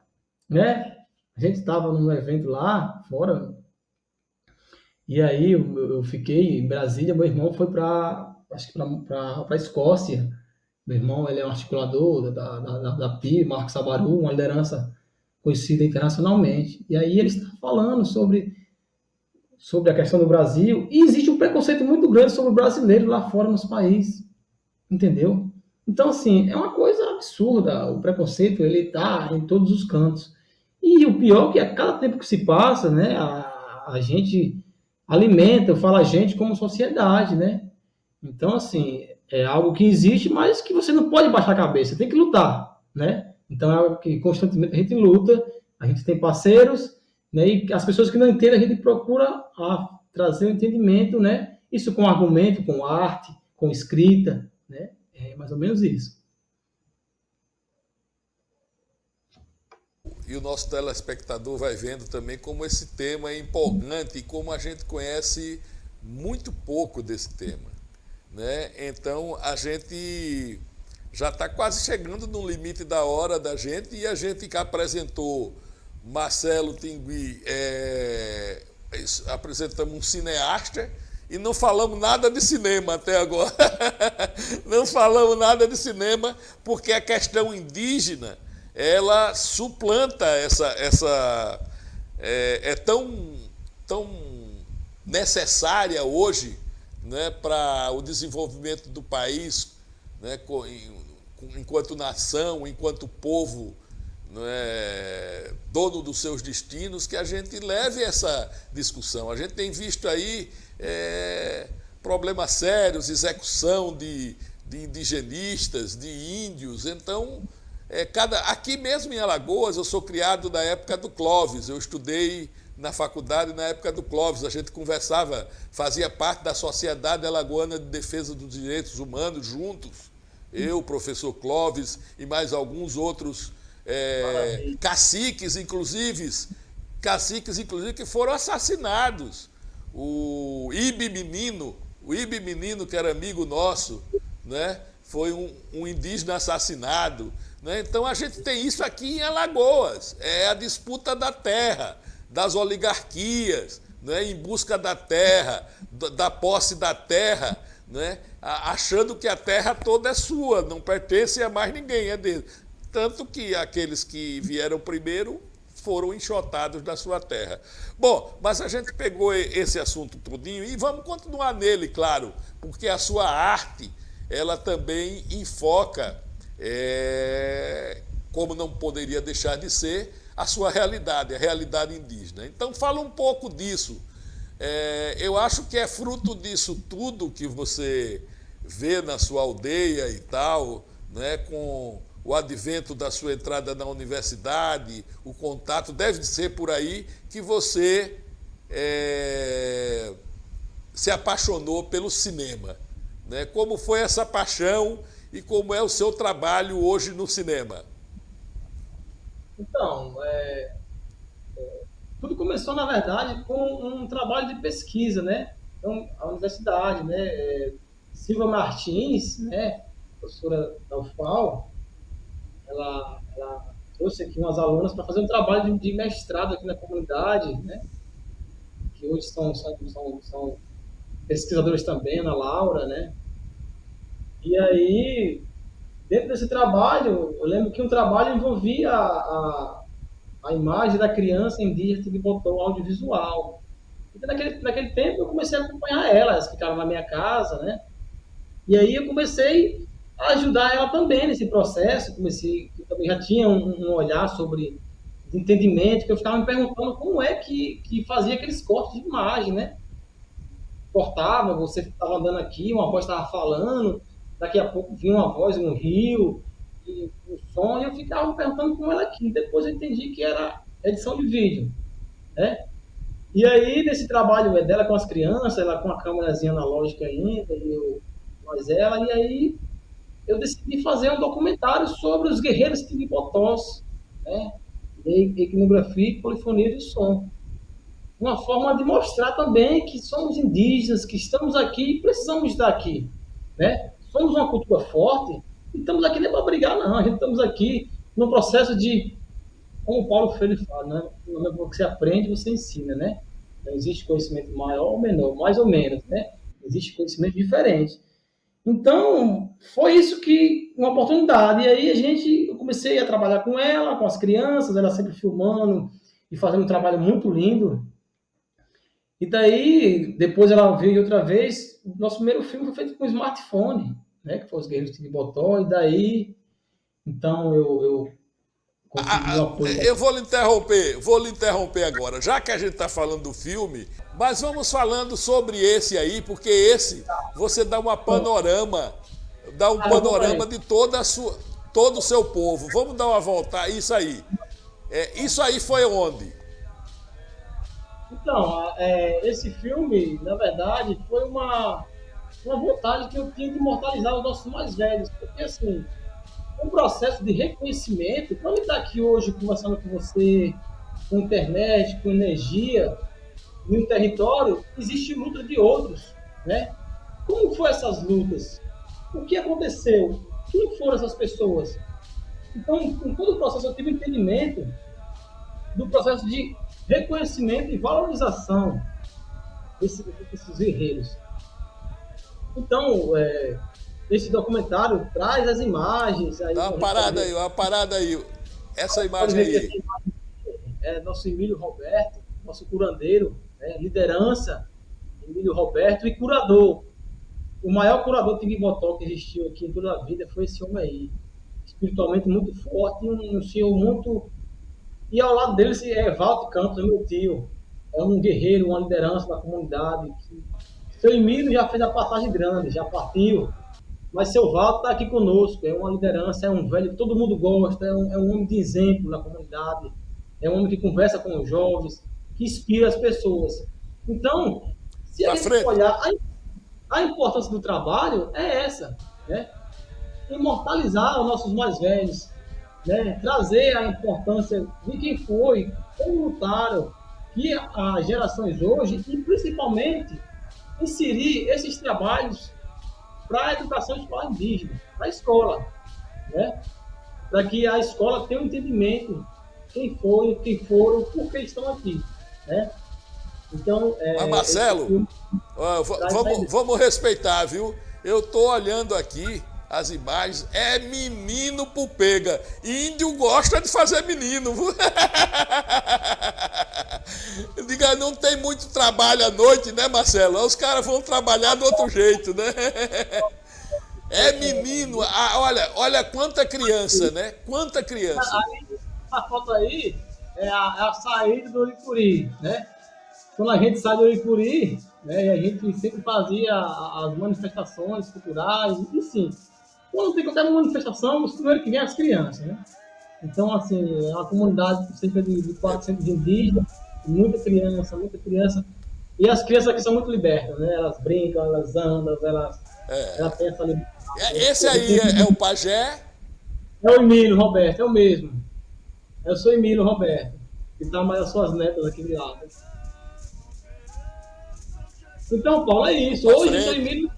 né? A gente estava num evento lá fora, e aí eu fiquei em Brasília, meu irmão foi acho que para a Escócia. Meu irmão, ele é um articulador da PI, Marcos Sabaru, uma liderança conhecida internacionalmente. E aí ele está falando sobre a questão do Brasil, e existe um preconceito muito grande sobre o brasileiro lá fora nos países, entendeu? Então, assim, é uma coisa absurda, o preconceito, ele está em todos os cantos. E o pior é que a cada tempo que se passa, né, a gente alimenta, eu falo a gente como sociedade, né? Então, assim, é algo que existe, mas que você não pode baixar a cabeça, tem que lutar, né? Então, é algo que constantemente a gente luta, a gente tem parceiros, né? E as pessoas que não entendem, a gente procura trazer o entendimento, né? Isso com argumento, com arte, com escrita, né? É mais ou menos isso. E o nosso telespectador vai vendo também como esse tema é empolgante e como a gente conhece muito pouco desse tema, né? Então a gente já está quase chegando no limite da hora da gente, e a gente que apresentou Marcelo Tingui, apresentamos um cineasta e não falamos nada de cinema até agora. Não falamos nada de cinema porque a questão indígena ela suplanta é tão necessária hoje, né, para o desenvolvimento do país, né, enquanto nação, enquanto povo, né, dono dos seus destinos, que a gente leve essa discussão. A gente tem visto aí problemas sérios, execução de indigenistas, de índios. Então, aqui mesmo em Alagoas, eu sou criado na época do Clóvis, eu estudei na faculdade na época do Clóvis, a gente conversava, fazia parte da Sociedade Alagoana de Defesa dos Direitos Humanos juntos, eu, o professor Clóvis e mais alguns outros caciques, inclusive, que foram assassinados. O Ibe Menino, que era amigo nosso, né, foi um indígena assassinado. Né? Então a gente tem isso aqui em Alagoas, é a disputa da terra, das oligarquias, né, em busca da terra, da posse da terra, né, achando que a terra toda é sua, não pertence a mais ninguém, é dele. Tanto que aqueles que vieram primeiro foram enxotados da sua terra. Bom, mas a gente pegou esse assunto todinho e vamos continuar nele, claro, porque a sua arte, ela também enfoca, como não poderia deixar de ser, a sua realidade, a realidade indígena. Então, fala um pouco disso. Eu acho que é fruto disso tudo que você vê na sua aldeia e tal, né, com o advento da sua entrada na universidade, o contato, deve ser por aí que você se apaixonou pelo cinema. Né? Como foi essa paixão e como é o seu trabalho hoje no cinema? Então, tudo começou, na verdade, com um trabalho de pesquisa, né? Então, a universidade, né? Silvia Martins, né? Professora da UFAL, ela trouxe aqui umas alunas para fazer um trabalho de mestrado aqui na comunidade, né? Que hoje são pesquisadores também, Ana Laura, né? E aí, dentro desse trabalho, eu lembro que um trabalho envolvia a imagem da criança indígena que botou o audiovisual. Então, naquele tempo, eu comecei a acompanhar elas, ficaram na minha casa, né? E aí eu comecei a ajudar ela também nesse processo. Eu também já tinha um olhar sobre entendimento, que eu ficava me perguntando como é que fazia aqueles cortes de imagem, né? Cortava, você estava andando aqui, uma voz estava falando, daqui a pouco vinha uma voz no rio, e o som, e eu ficava me perguntando como era aqui. Depois eu entendi que era edição de vídeo, né? E aí, nesse trabalho dela com as crianças, ela com a câmerazinha analógica ainda, e aí eu decidi fazer um documentário sobre os guerreiros timbipotós, né? Etnografia e polifonia de som. Uma forma de mostrar também que somos indígenas, que estamos aqui e precisamos estar aqui, né? Somos uma cultura forte e estamos aqui nem para brigar, não. A gente estamos aqui no processo de, como o Paulo Freire fala, né? O que você aprende, você ensina, né? Não existe conhecimento maior ou menor, mais ou menos, né? Existe conhecimento diferente. Então, foi isso que, uma oportunidade. E aí eu comecei a trabalhar com ela, com as crianças, ela sempre filmando e fazendo um trabalho muito lindo. E daí, depois ela veio outra vez, nosso primeiro filme foi feito com smartphone, né? Que foi Os Guerreiros de Botó, e daí, então eu consegui o apoio. Eu vou lhe interromper agora, já que a gente está falando do filme, mas vamos falando sobre esse aí, porque esse, você dá um panorama de todo o seu povo. Vamos dar uma volta, isso aí. Isso aí foi onde? Então, esse filme, na verdade, foi uma vontade que eu tinha de imortalizar os nossos mais velhos, porque assim, um processo de reconhecimento, quando ele está aqui hoje conversando com você, com internet, com energia, em um território, existe luta de outros, né? Como foram essas lutas? O que aconteceu? Quem foram essas pessoas? Então, com todo o processo, eu tive entendimento do processo de reconhecimento e valorização desses guerreiros. Então, esse documentário traz as imagens. Dá uma parada aí. Essa imagem aí. nosso Emílio Roberto, nosso curandeiro, né? Liderança, Emílio Roberto, e curador. O maior curador de Timbibotó que existiu aqui em toda a vida foi esse homem aí. Espiritualmente muito forte, um senhor muito... E ao lado dele é Walter Campos, meu tio. É um guerreiro, uma liderança da comunidade. Seu Emílio já fez a passagem grande, já partiu. Mas seu Walter está aqui conosco. É uma liderança, é um velho que todo mundo gosta, é um homem de exemplo na comunidade. É um homem que conversa com os jovens, que inspira as pessoas. Então, se a gente olhar, a importância do trabalho é essa, né? Imortalizar os nossos mais velhos, né? Trazer a importância de quem foi, como lutaram, que as gerações hoje, e principalmente inserir esses trabalhos para a educação escolar indígena, para a escola, né? Para que a escola tenha um entendimento quem foi, quem foram, por que estão aqui, né? Então, mas Marcelo, vamos respeitar, viu? Eu tô olhando aqui as imagens, é menino por pega. Índio gosta de fazer menino. Diga, não tem muito trabalho à noite, né, Marcelo? Os caras vão trabalhar do outro jeito, né? É menino. Olha quanta criança, né? Quanta criança. Essa foto aí é a saída do Uricuri, né? Quando a gente sai do Uricuri, né, a gente sempre fazia as manifestações culturais, e sim, quando tem qualquer manifestação, os primeiros que vêm as crianças, né? Então, assim, é uma comunidade com cerca de 400 indígenas, muita criança, e as crianças aqui são muito libertas, né? Elas brincam, elas andam, elas têm essa liberdade. Esse aí é o pajé? É o Emílio Roberto, é o mesmo. Eu sou Emílio Roberto, que está mais as suas netas aqui de lado. Então, Paulo, é isso. Hoje o seu Emílio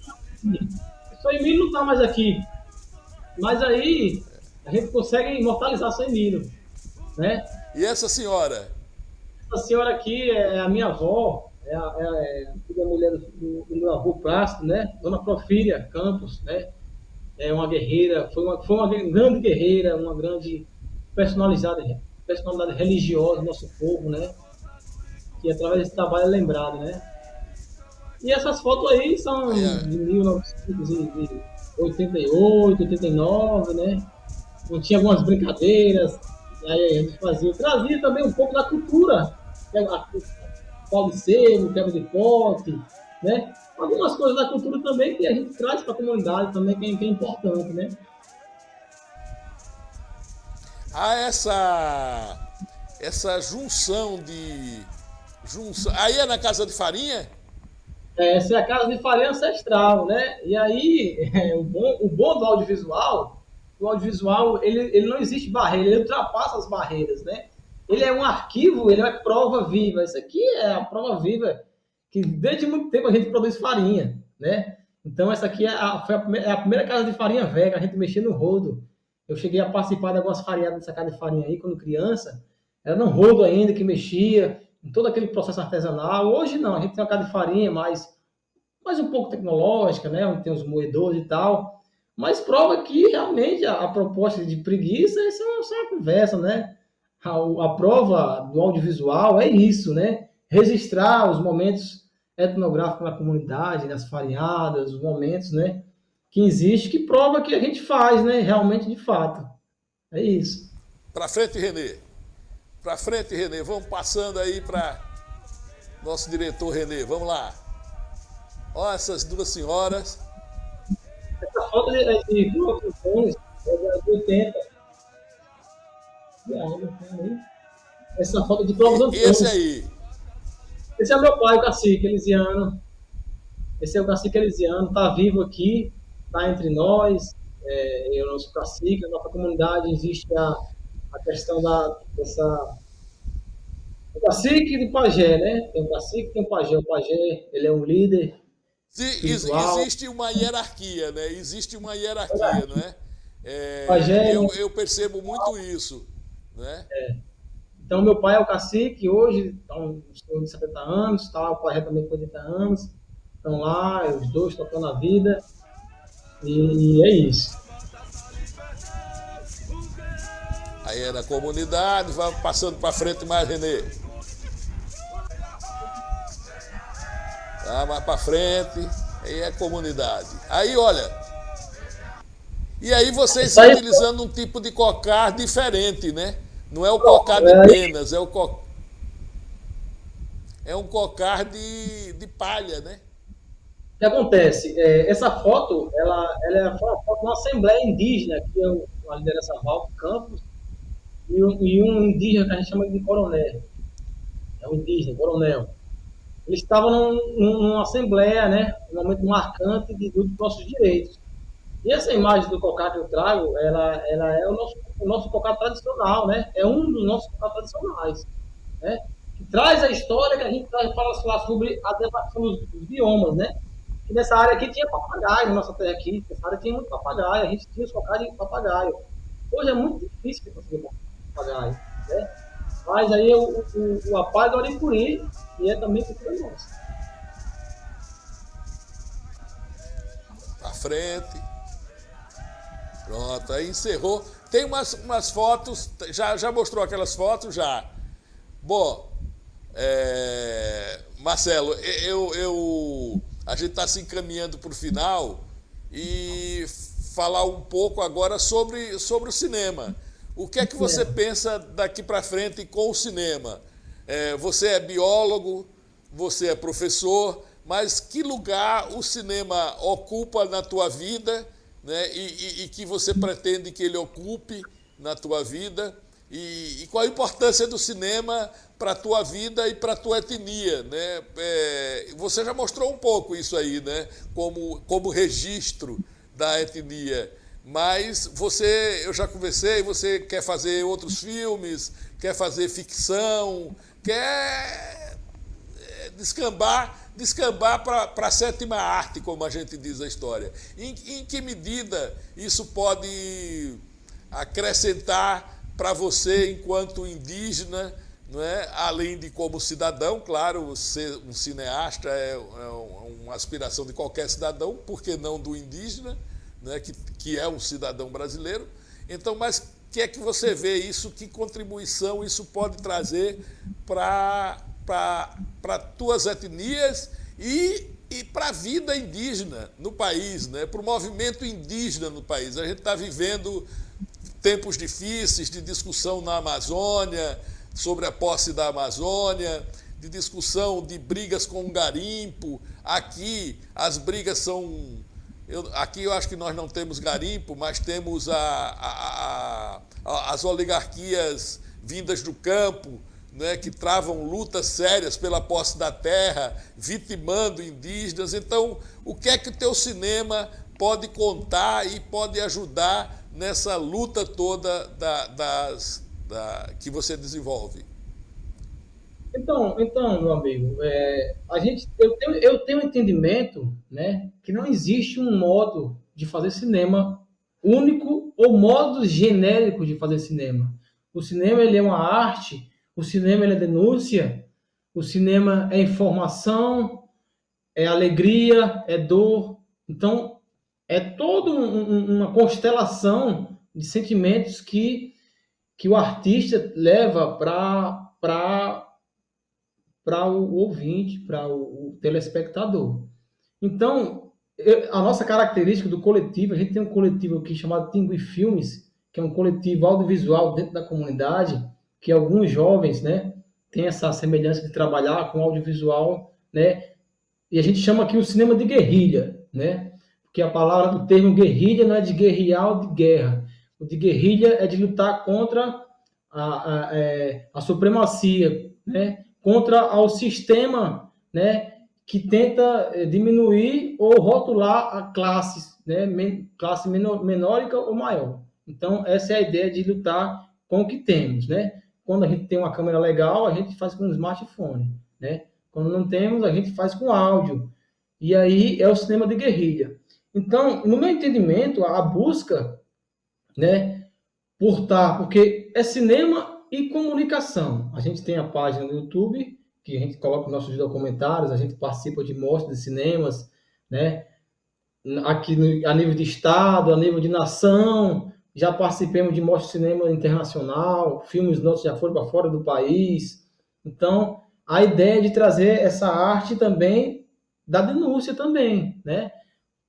não está mais aqui. Mas aí a gente consegue imortalizar seu Emílio, né? E essa senhora? Essa senhora aqui é a minha avó, é a mulher do meu avô Plácido, né? Dona Profília Campos, né? É uma guerreira, foi uma grande guerreira, uma grande personalidade religiosa do nosso povo, né? Que através desse trabalho é lembrado, né? E essas fotos aí são de 1988, 89, né? Não tinha algumas brincadeiras, aí a gente trazia também um pouco da cultura, pau de sebo, quebra de pote, né? Algumas coisas da cultura também que a gente traz para a comunidade também, que é importante, né? Essa junção. Aí é na Casa de Farinha? Essa é a Casa de Farinha ancestral, né? E aí, o bom do audiovisual, ele não existe barreira, ele ultrapassa as barreiras, né? Ele é um arquivo, ele é prova viva. Isso aqui é a prova viva que desde muito tempo a gente produz farinha, né? Então essa aqui foi a primeira casa de farinha velha, a gente mexia no rodo. Eu cheguei a participar de algumas farinhadas dessa casa de farinha aí, quando criança. Era no rodo ainda que mexia, em todo aquele processo artesanal. Hoje não, a gente tem uma casa de farinha mais um pouco tecnológica, né? Onde tem os moedores e tal. Mas prova que realmente a proposta de preguiça é só uma conversa, né? A prova do audiovisual é isso, né? Registrar os momentos etnográficos na comunidade, nas farinhadas, os momentos, né? Que existe, que prova que a gente faz, né? Realmente, de fato. É isso. Para frente, Renê. Para frente, Renê. Vamos passando aí para nosso diretor, Renê. Vamos lá. Olha essas duas senhoras. Essa foto é de 80. Essa foto de Clóvis Antônio. Esse aí? Esse é meu pai, o cacique Elisiano. Esse é o cacique Elisiano, está vivo aqui, está entre nós, é o nosso cacique, a nossa comunidade. Existe a questão o cacique e do pajé, né? Tem o cacique e tem o pajé. O pajé, ele é um líder. Existe uma hierarquia, né? Existe uma hierarquia, não é? Eu percebo muito isso, né? Então, meu pai é o cacique, hoje está uns 70 anos, tá? O pajé também com 80 anos. Estão lá, os dois tocando a vida. E é isso. Aí é na comunidade, vai passando para frente mais, Renê. Tá, mais para frente, aí é comunidade. Aí, olha, e aí vocês Isso aí, utilizando um tipo de cocar diferente, né? Não é o cocar de penas, é um cocar de palha, né? o que acontece? Essa foto, ela foi uma foto de uma assembleia indígena, que é a liderança Valco Campos, e um indígena que a gente chama de coronel. É um indígena, coronel. Eles estavam numa assembleia, né? Um momento marcante de luta dos nossos direitos. E essa imagem do cocá que eu trago, ela é o nosso cocá tradicional, né? É um dos nossos cocá tradicionais, né? Que traz a história que a gente traz para falar sobre a demarcação dos biomas, né? E nessa área aqui tinha papagaio, na nossa terra aqui, nessa área tinha muito papagaio, a gente tinha os cocás de papagaio. Hoje é muito difícil de conseguir papagaio, né? Mas aí o apá do Oricuri, e é também cultura nossa. Pra frente. Pronto, aí encerrou. Tem umas fotos, já mostrou aquelas fotos? Já. Bom, Marcelo, a gente está se encaminhando para o final e falar um pouco agora sobre o cinema. O que é que você pensa daqui para frente com o cinema? Você é biólogo, você é professor, mas que lugar o cinema ocupa na tua vida, né? E que você pretende que ele ocupe na tua vida? E qual a importância do cinema para a tua vida e para a tua etnia, né? Você já mostrou um pouco isso aí, né? Como registro da etnia. Mas eu já conversei, você quer fazer outros filmes, quer fazer ficção, quer descambar para a sétima arte, como a gente diz a história. Em que medida isso pode acrescentar para você enquanto indígena, não é? Além de como cidadão, claro, ser um cineasta é uma aspiração de qualquer cidadão, por que não do indígena, né? Que é um cidadão brasileiro. Então, mas que é que você vê isso, que contribuição isso pode trazer para tuas etnias e para a vida indígena no país, né? Para o movimento indígena no país? A gente está vivendo tempos difíceis de discussão na Amazônia, sobre a posse da Amazônia, de discussão de brigas com o garimpo. Aqui as brigas são... Aqui eu acho que nós não temos garimpo, mas temos as oligarquias vindas do campo, né, que travam lutas sérias pela posse da terra, vitimando indígenas. Então, o que é que o teu cinema pode contar e pode ajudar nessa luta toda que você desenvolve? Então, meu amigo, eu tenho um entendimento, né, que não existe um modo de fazer cinema único ou modo genérico de fazer cinema. O cinema ele é uma arte, o cinema ele é denúncia, o cinema é informação, é alegria, é dor. Então, é toda uma constelação de sentimentos que o artista leva para o ouvinte, para o telespectador. Então, a nossa característica do coletivo, a gente tem um coletivo aqui chamado Tingui Filmes, que é um coletivo audiovisual dentro da comunidade, que alguns jovens, né, têm essa semelhança de trabalhar com audiovisual, né, e a gente chama aqui o cinema de guerrilha, né, porque a palavra do termo guerrilha não é de guerrear ou de guerra. O de guerrilha é de lutar contra a supremacia, né, contra o sistema, né, que tenta diminuir ou rotular a classes, né, classe menor ou maior. Então, essa é a ideia de lutar com o que temos, né? Quando a gente tem uma câmera legal, a gente faz com um smartphone, né? Quando não temos, a gente faz com áudio. E aí é o cinema de guerrilha. Então, no meu entendimento, a busca, né, porque é cinema e comunicação. A gente tem a página no YouTube, que a gente coloca nossos documentários, a gente participa de mostras de cinemas, né? Aqui a nível de estado, a nível de nação, já participamos de mostra de cinema internacional, filmes nossos já foram para fora do país. Então, a ideia é de trazer essa arte também da denúncia também, né?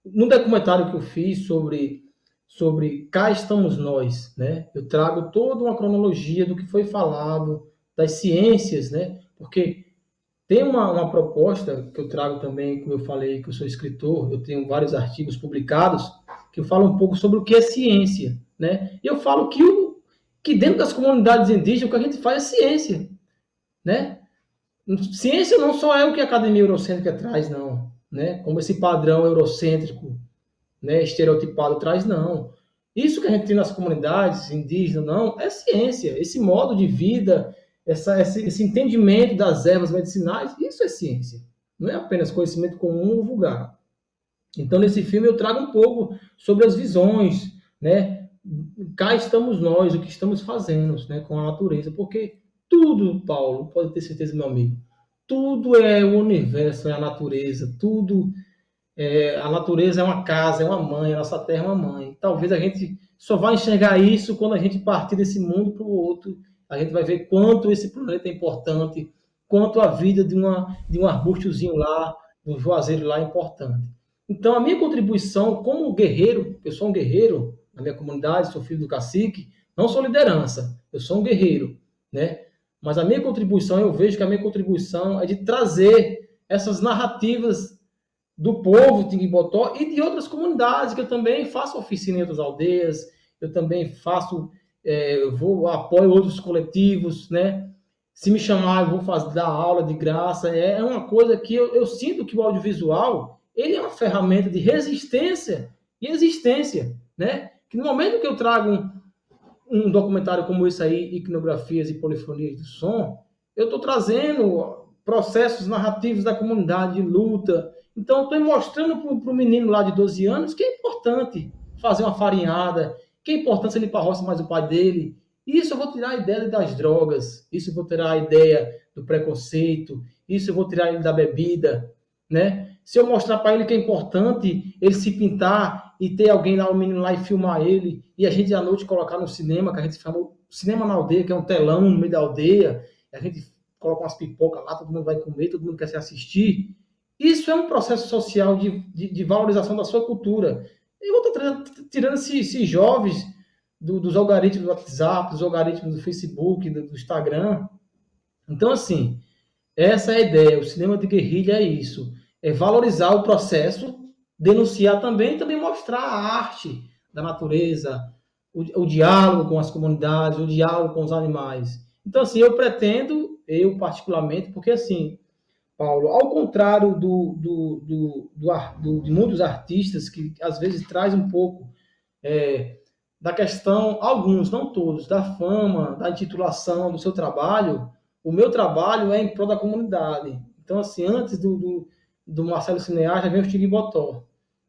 No documentário que eu fiz sobre Cá Estamos Nós, né? Eu trago toda uma cronologia do que foi falado, das ciências, né? Porque tem uma proposta que eu trago também, como eu falei, que eu sou escritor, eu tenho vários artigos publicados, que eu falo um pouco sobre o que é ciência, né? E eu falo que dentro das comunidades indígenas, o que a gente faz é ciência, né? Ciência não só é o que a academia eurocêntrica traz, não, né? Como esse padrão eurocêntrico, né, estereotipado traz, não. Isso que a gente tem nas comunidades indígenas, não, é ciência. Esse modo de vida, esse entendimento das ervas medicinais, isso é ciência. Não é apenas conhecimento comum ou vulgar. Então, nesse filme, eu trago um pouco sobre as visões, né? Cá estamos nós, o que estamos fazendo, né, com a natureza. Porque tudo, Paulo, pode ter certeza, meu amigo, tudo é o universo, é a natureza, tudo a natureza é uma casa, é uma mãe, a nossa terra é uma mãe. Talvez a gente só vai enxergar isso quando a gente partir desse mundo para o outro. A gente vai ver quanto esse planeta é importante, quanto a vida de um arbustozinho lá, de um juazeiro lá é importante. Então, a minha contribuição como guerreiro, eu sou um guerreiro na minha comunidade, sou filho do cacique, não sou liderança, eu sou um guerreiro, né? Mas a minha contribuição, eu vejo que a minha contribuição é de trazer essas narrativas do povo de Tinguibotó e de outras comunidades, que eu também faço oficina em outras aldeias, eu também faço, apoio outros coletivos, né? Se me chamar, eu vou dar aula de graça. É uma coisa que eu sinto que o audiovisual, ele é uma ferramenta de resistência e existência, né? Que no momento que eu trago um documentário como esse aí, Iconografias e Polifonias do Som, eu estou trazendo processos narrativos da comunidade de luta. Então, estou mostrando para o menino lá de 12 anos que é importante fazer uma farinhada, que é importante ele ir para a roça mais o pai dele. Isso eu vou tirar a ideia das drogas, isso eu vou tirar a ideia do preconceito, isso eu vou tirar ele da bebida, né? Se eu mostrar para ele que é importante ele se pintar e ter alguém lá, o menino lá e filmar ele, e a gente à noite colocar no cinema, que a gente chamou Cinema na Aldeia, que é um telão no meio da aldeia, e a gente coloca umas pipocas lá, todo mundo vai comer, todo mundo quer se assistir. Isso é um processo social de valorização da sua cultura. Eu vou estar tirando esses jovens dos algoritmos do WhatsApp, dos algoritmos do Facebook, do Instagram. Então, assim, essa é a ideia. O cinema de guerrilha é isso. É valorizar o processo, denunciar também, e também mostrar a arte da natureza, o diálogo com as comunidades, o diálogo com os animais. Então, assim, eu pretendo, eu particularmente, porque, assim, Paulo, ao contrário de muitos artistas que às vezes traz um pouco da questão, alguns, não todos, da fama, da intitulação do seu trabalho, o meu trabalho é em prol da comunidade. Então, assim, antes do Marcelo Cinear, já vem o Tinguibotó.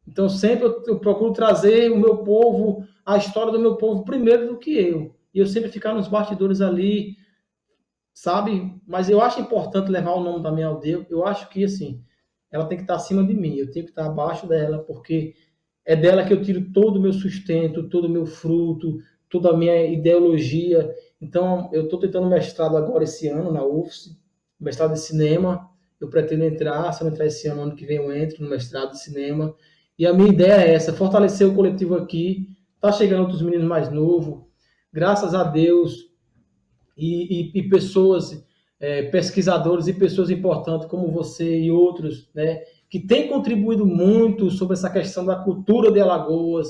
Então, sempre eu procuro trazer o meu povo, a história do meu povo primeiro do que eu. E eu sempre ficar nos bastidores ali, sabe? Mas eu acho importante levar o nome da minha aldeia. Eu acho que, assim, ela tem que estar acima de mim, eu tenho que estar abaixo dela, porque é dela que eu tiro todo o meu sustento, todo o meu fruto, toda a minha ideologia. Então, eu estou tentando mestrado agora esse ano na UFSC, mestrado de cinema. Eu pretendo entrar, se eu não entrar esse ano que vem eu entro no mestrado de cinema. E a minha ideia é essa, fortalecer o coletivo aqui. Tá chegando outros meninos mais novos, graças a Deus, e pessoas, pesquisadores e pessoas importantes como você e outros, né, que têm contribuído muito sobre essa questão da cultura de Alagoas,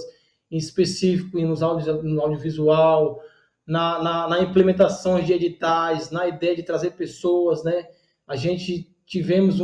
em específico no audiovisual, na implementação de editais, na ideia de trazer pessoas, né? A gente tivemos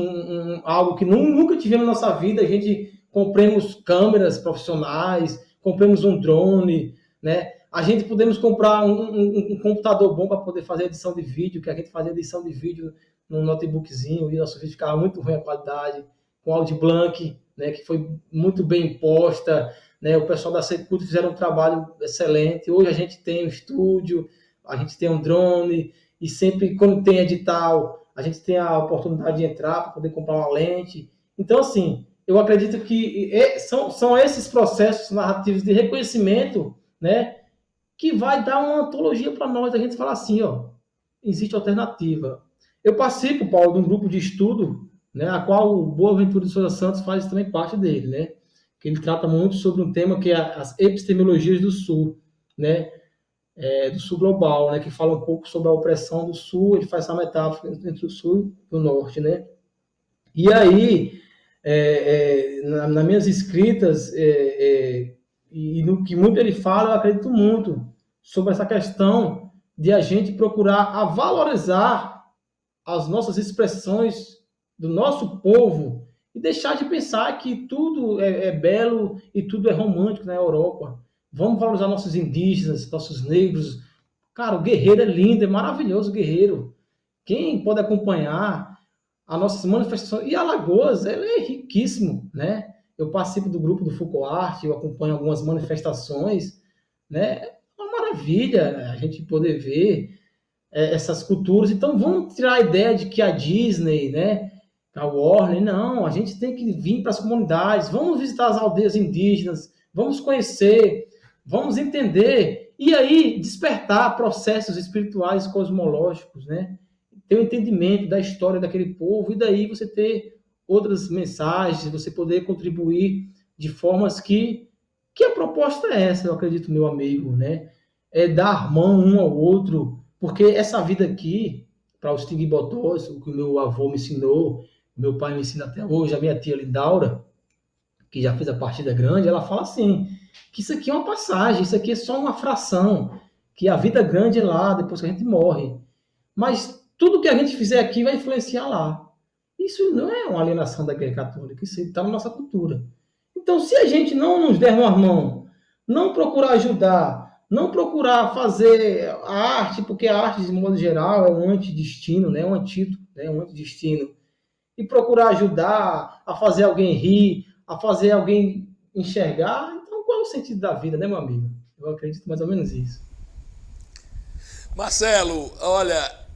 algo que nunca tivemos na nossa vida, a gente compramos câmeras profissionais, compramos um drone, né? A gente podemos comprar um computador bom para poder fazer edição de vídeo, que a gente fazia edição de vídeo num notebookzinho, e nosso vídeo ficava muito ruim a qualidade, com Audi Blanc, né, que foi muito bem imposta, né? O pessoal da Secult fizeram um trabalho excelente. Hoje a gente tem um estúdio, a gente tem um drone, e sempre quando tem edital, a gente tem a oportunidade de entrar para poder comprar uma lente. Então, assim, eu acredito que são esses processos narrativos de reconhecimento, né, que vai dar uma antologia para nós, a gente falar assim, ó, existe alternativa. Eu participo, Paulo, de um grupo de estudo, né, a qual o Boaventura de Souza Santos faz também parte dele, né, que ele trata muito sobre um tema que é as epistemologias do Sul, né, do Sul global, né, que fala um pouco sobre a opressão do Sul, ele faz essa metáfora entre o Sul e o Norte, né. E aí, nas minhas escritas, e no que muito ele fala, eu acredito muito sobre essa questão de a gente procurar a valorizar as nossas expressões do nosso povo e deixar de pensar que tudo é belo e tudo é romântico na Europa. Vamos valorizar nossos indígenas, nossos negros. Cara, o guerreiro é lindo, é maravilhoso o guerreiro. Quem pode acompanhar as nossas manifestações. E Alagoas, ela é riquíssimo, né? Eu participo do grupo do Foucault, eu acompanho algumas manifestações, né? É uma maravilha a gente poder ver essas culturas. Então, vamos tirar a ideia de que a Disney, né, a Warner, não, a gente tem que vir para as comunidades, vamos visitar as aldeias indígenas, vamos conhecer, vamos entender, e aí despertar processos espirituais e cosmológicos, né? Ter um entendimento da história daquele povo, e daí você ter outras mensagens, você poder contribuir de formas que a proposta é essa, eu acredito, meu amigo, né? É dar mão um ao outro, porque essa vida aqui, para os tigibotós, o que o meu avô me ensinou, meu pai me ensina até hoje, a minha tia Lindaura, que já fez a partida grande, ela fala assim, que isso aqui é uma passagem, isso aqui é só uma fração, que a vida grande é lá, depois que a gente morre. Mas tudo que a gente fizer aqui vai influenciar lá. Isso não é uma alienação da Igreja Católica, isso está na nossa cultura. Então, se a gente não nos der uma mão, não procurar ajudar, não procurar fazer a arte, porque a arte, de modo geral, é um antidestino, né? Um antídoto, né? Um antidestino. E procurar ajudar a fazer alguém rir, a fazer alguém enxergar, então qual é o sentido da vida, né, meu amigo? Eu acredito mais ou menos isso. Marcelo, olha,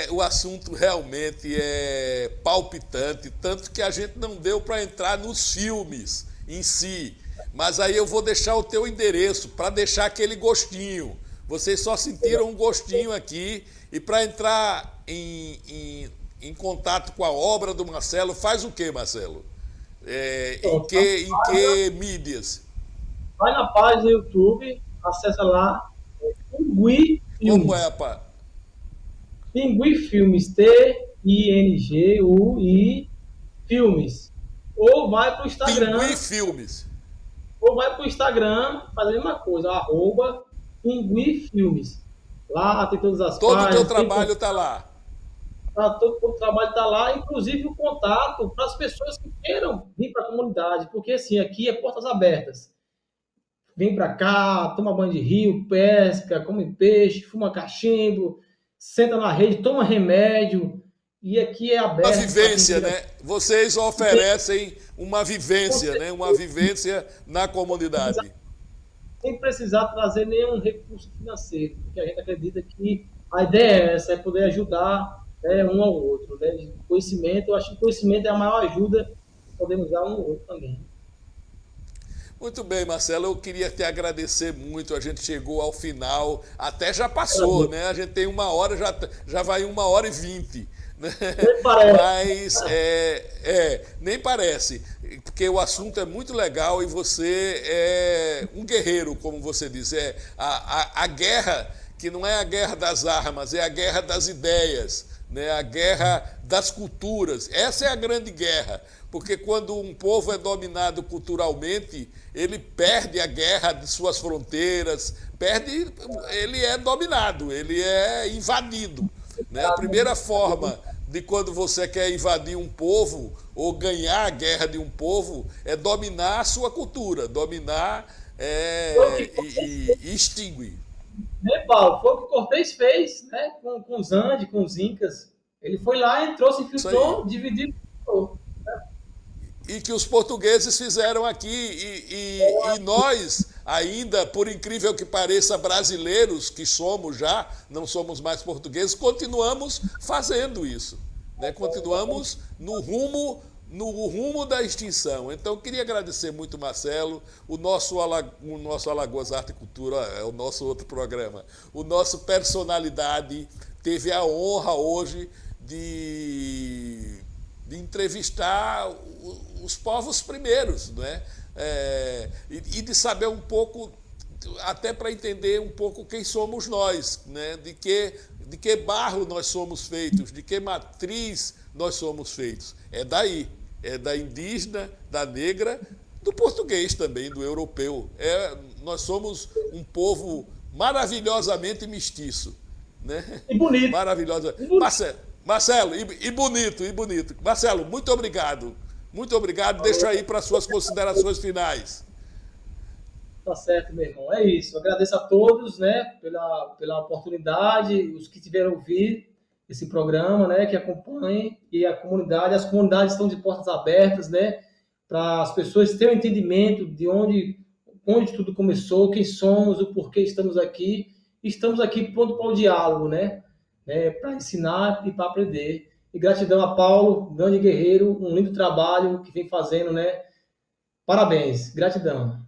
o assunto realmente é palpitante, tanto que a gente não deu para entrar nos filmes em si. Mas aí eu vou deixar o teu endereço para deixar aquele gostinho. Vocês só sentiram um gostinho aqui, e para entrar em contato com a obra do Marcelo, faz o que, Marcelo? Em que mídias? Vai na página do YouTube, acessa lá, Pingui Filmes. Como é, pá? Pingui Filmes, T-I-N-G-U-I Filmes. Ou vai para o Instagram. Pingui Filmes. Ou vai para o Instagram, faz a mesma coisa, @Pingui Filmes. Lá tem todas as Todo páginas. o teu trabalho está lá. Todo o trabalho está lá, inclusive o contato para as pessoas que queiram vir para a comunidade, porque assim, aqui é portas abertas. Vem para cá, toma banho de rio, pesca, come peixe, fuma cachimbo, senta na rede, toma remédio, e aqui é aberto. Uma vivência, né? Vocês oferecem uma vivência, né? Uma vivência na comunidade. Sem precisar trazer nenhum recurso financeiro, porque a gente acredita que a ideia é essa, é poder ajudar, né, um ao outro. Né? Conhecimento, eu acho que o conhecimento é a maior ajuda que podemos dar um ao outro também. Muito bem, Marcelo, eu queria te agradecer muito, a gente chegou ao final, até já passou, né? A gente tem 1 hora, já vai 1h20, né? Nem parece. Mas, nem parece, porque o assunto é muito legal e você é um guerreiro, como você disse, a guerra, que não é a guerra das armas, é a guerra das ideias, né? A guerra das culturas, essa é a grande guerra. Porque quando um povo é dominado culturalmente, ele perde a guerra de suas fronteiras, ele é dominado, ele é invadido. Né? A primeira forma de quando você quer invadir um povo ou ganhar a guerra de um povo é dominar a sua cultura, dominar e extinguir. Né, Paulo? Foi o que o Cortez fez, né? com os Andes, com os Incas. Ele foi lá, entrou, se infiltrou, dividiu. E que os portugueses fizeram aqui, e nós ainda, por incrível que pareça, brasileiros que somos já, não somos mais portugueses, continuamos fazendo isso, né? Continuamos no rumo no rumo da extinção. Então, queria agradecer muito, Marcelo, o nosso Alagoas Arte e Cultura, é o nosso outro programa, o nosso Personalidade teve a honra hoje de entrevistar os povos primeiros, né? E de saber um pouco, até para entender um pouco quem somos nós, né? De que barro nós somos feitos, de que matriz nós somos feitos. É daí, é da indígena, da negra, do português também, do europeu. Nós somos um povo maravilhosamente mestiço, né? E bonito. Maravilhosa. E bonito. Marcelo, e bonito, e bonito. Marcelo, muito obrigado. Muito obrigado. Deixa aí para suas considerações finais. Tá certo, meu irmão. É isso. Eu agradeço a todos, né, pela oportunidade, os que tiveram ouvir esse programa, né, que acompanhem, e a comunidade. As comunidades estão de portas abertas, né, para as pessoas terem um entendimento de onde tudo começou, quem somos, o porquê estamos aqui. Estamos aqui pronto para o diálogo, né, para ensinar e para aprender. E gratidão a Paulo, grande guerreiro, um lindo trabalho que vem fazendo, né? Parabéns, gratidão.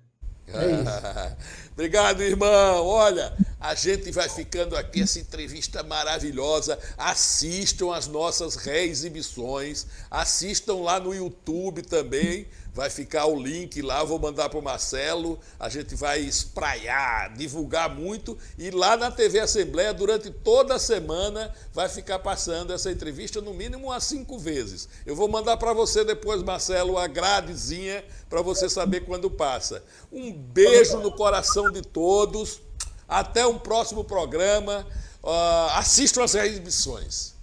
É isso. Obrigado, irmão. Olha, a gente vai ficando aqui, essa entrevista maravilhosa. Assistam as nossas reexibições, assistam lá no YouTube também. Vai ficar o link lá, vou mandar para o Marcelo. A gente vai espraiar, divulgar muito. E lá na TV Assembleia, durante toda a semana, vai ficar passando essa entrevista, no mínimo umas 5 vezes. Eu vou mandar para você depois, Marcelo, a gradezinha, para você saber quando passa. Um beijo no coração de todos. Até um próximo programa. Assistam as reexibições.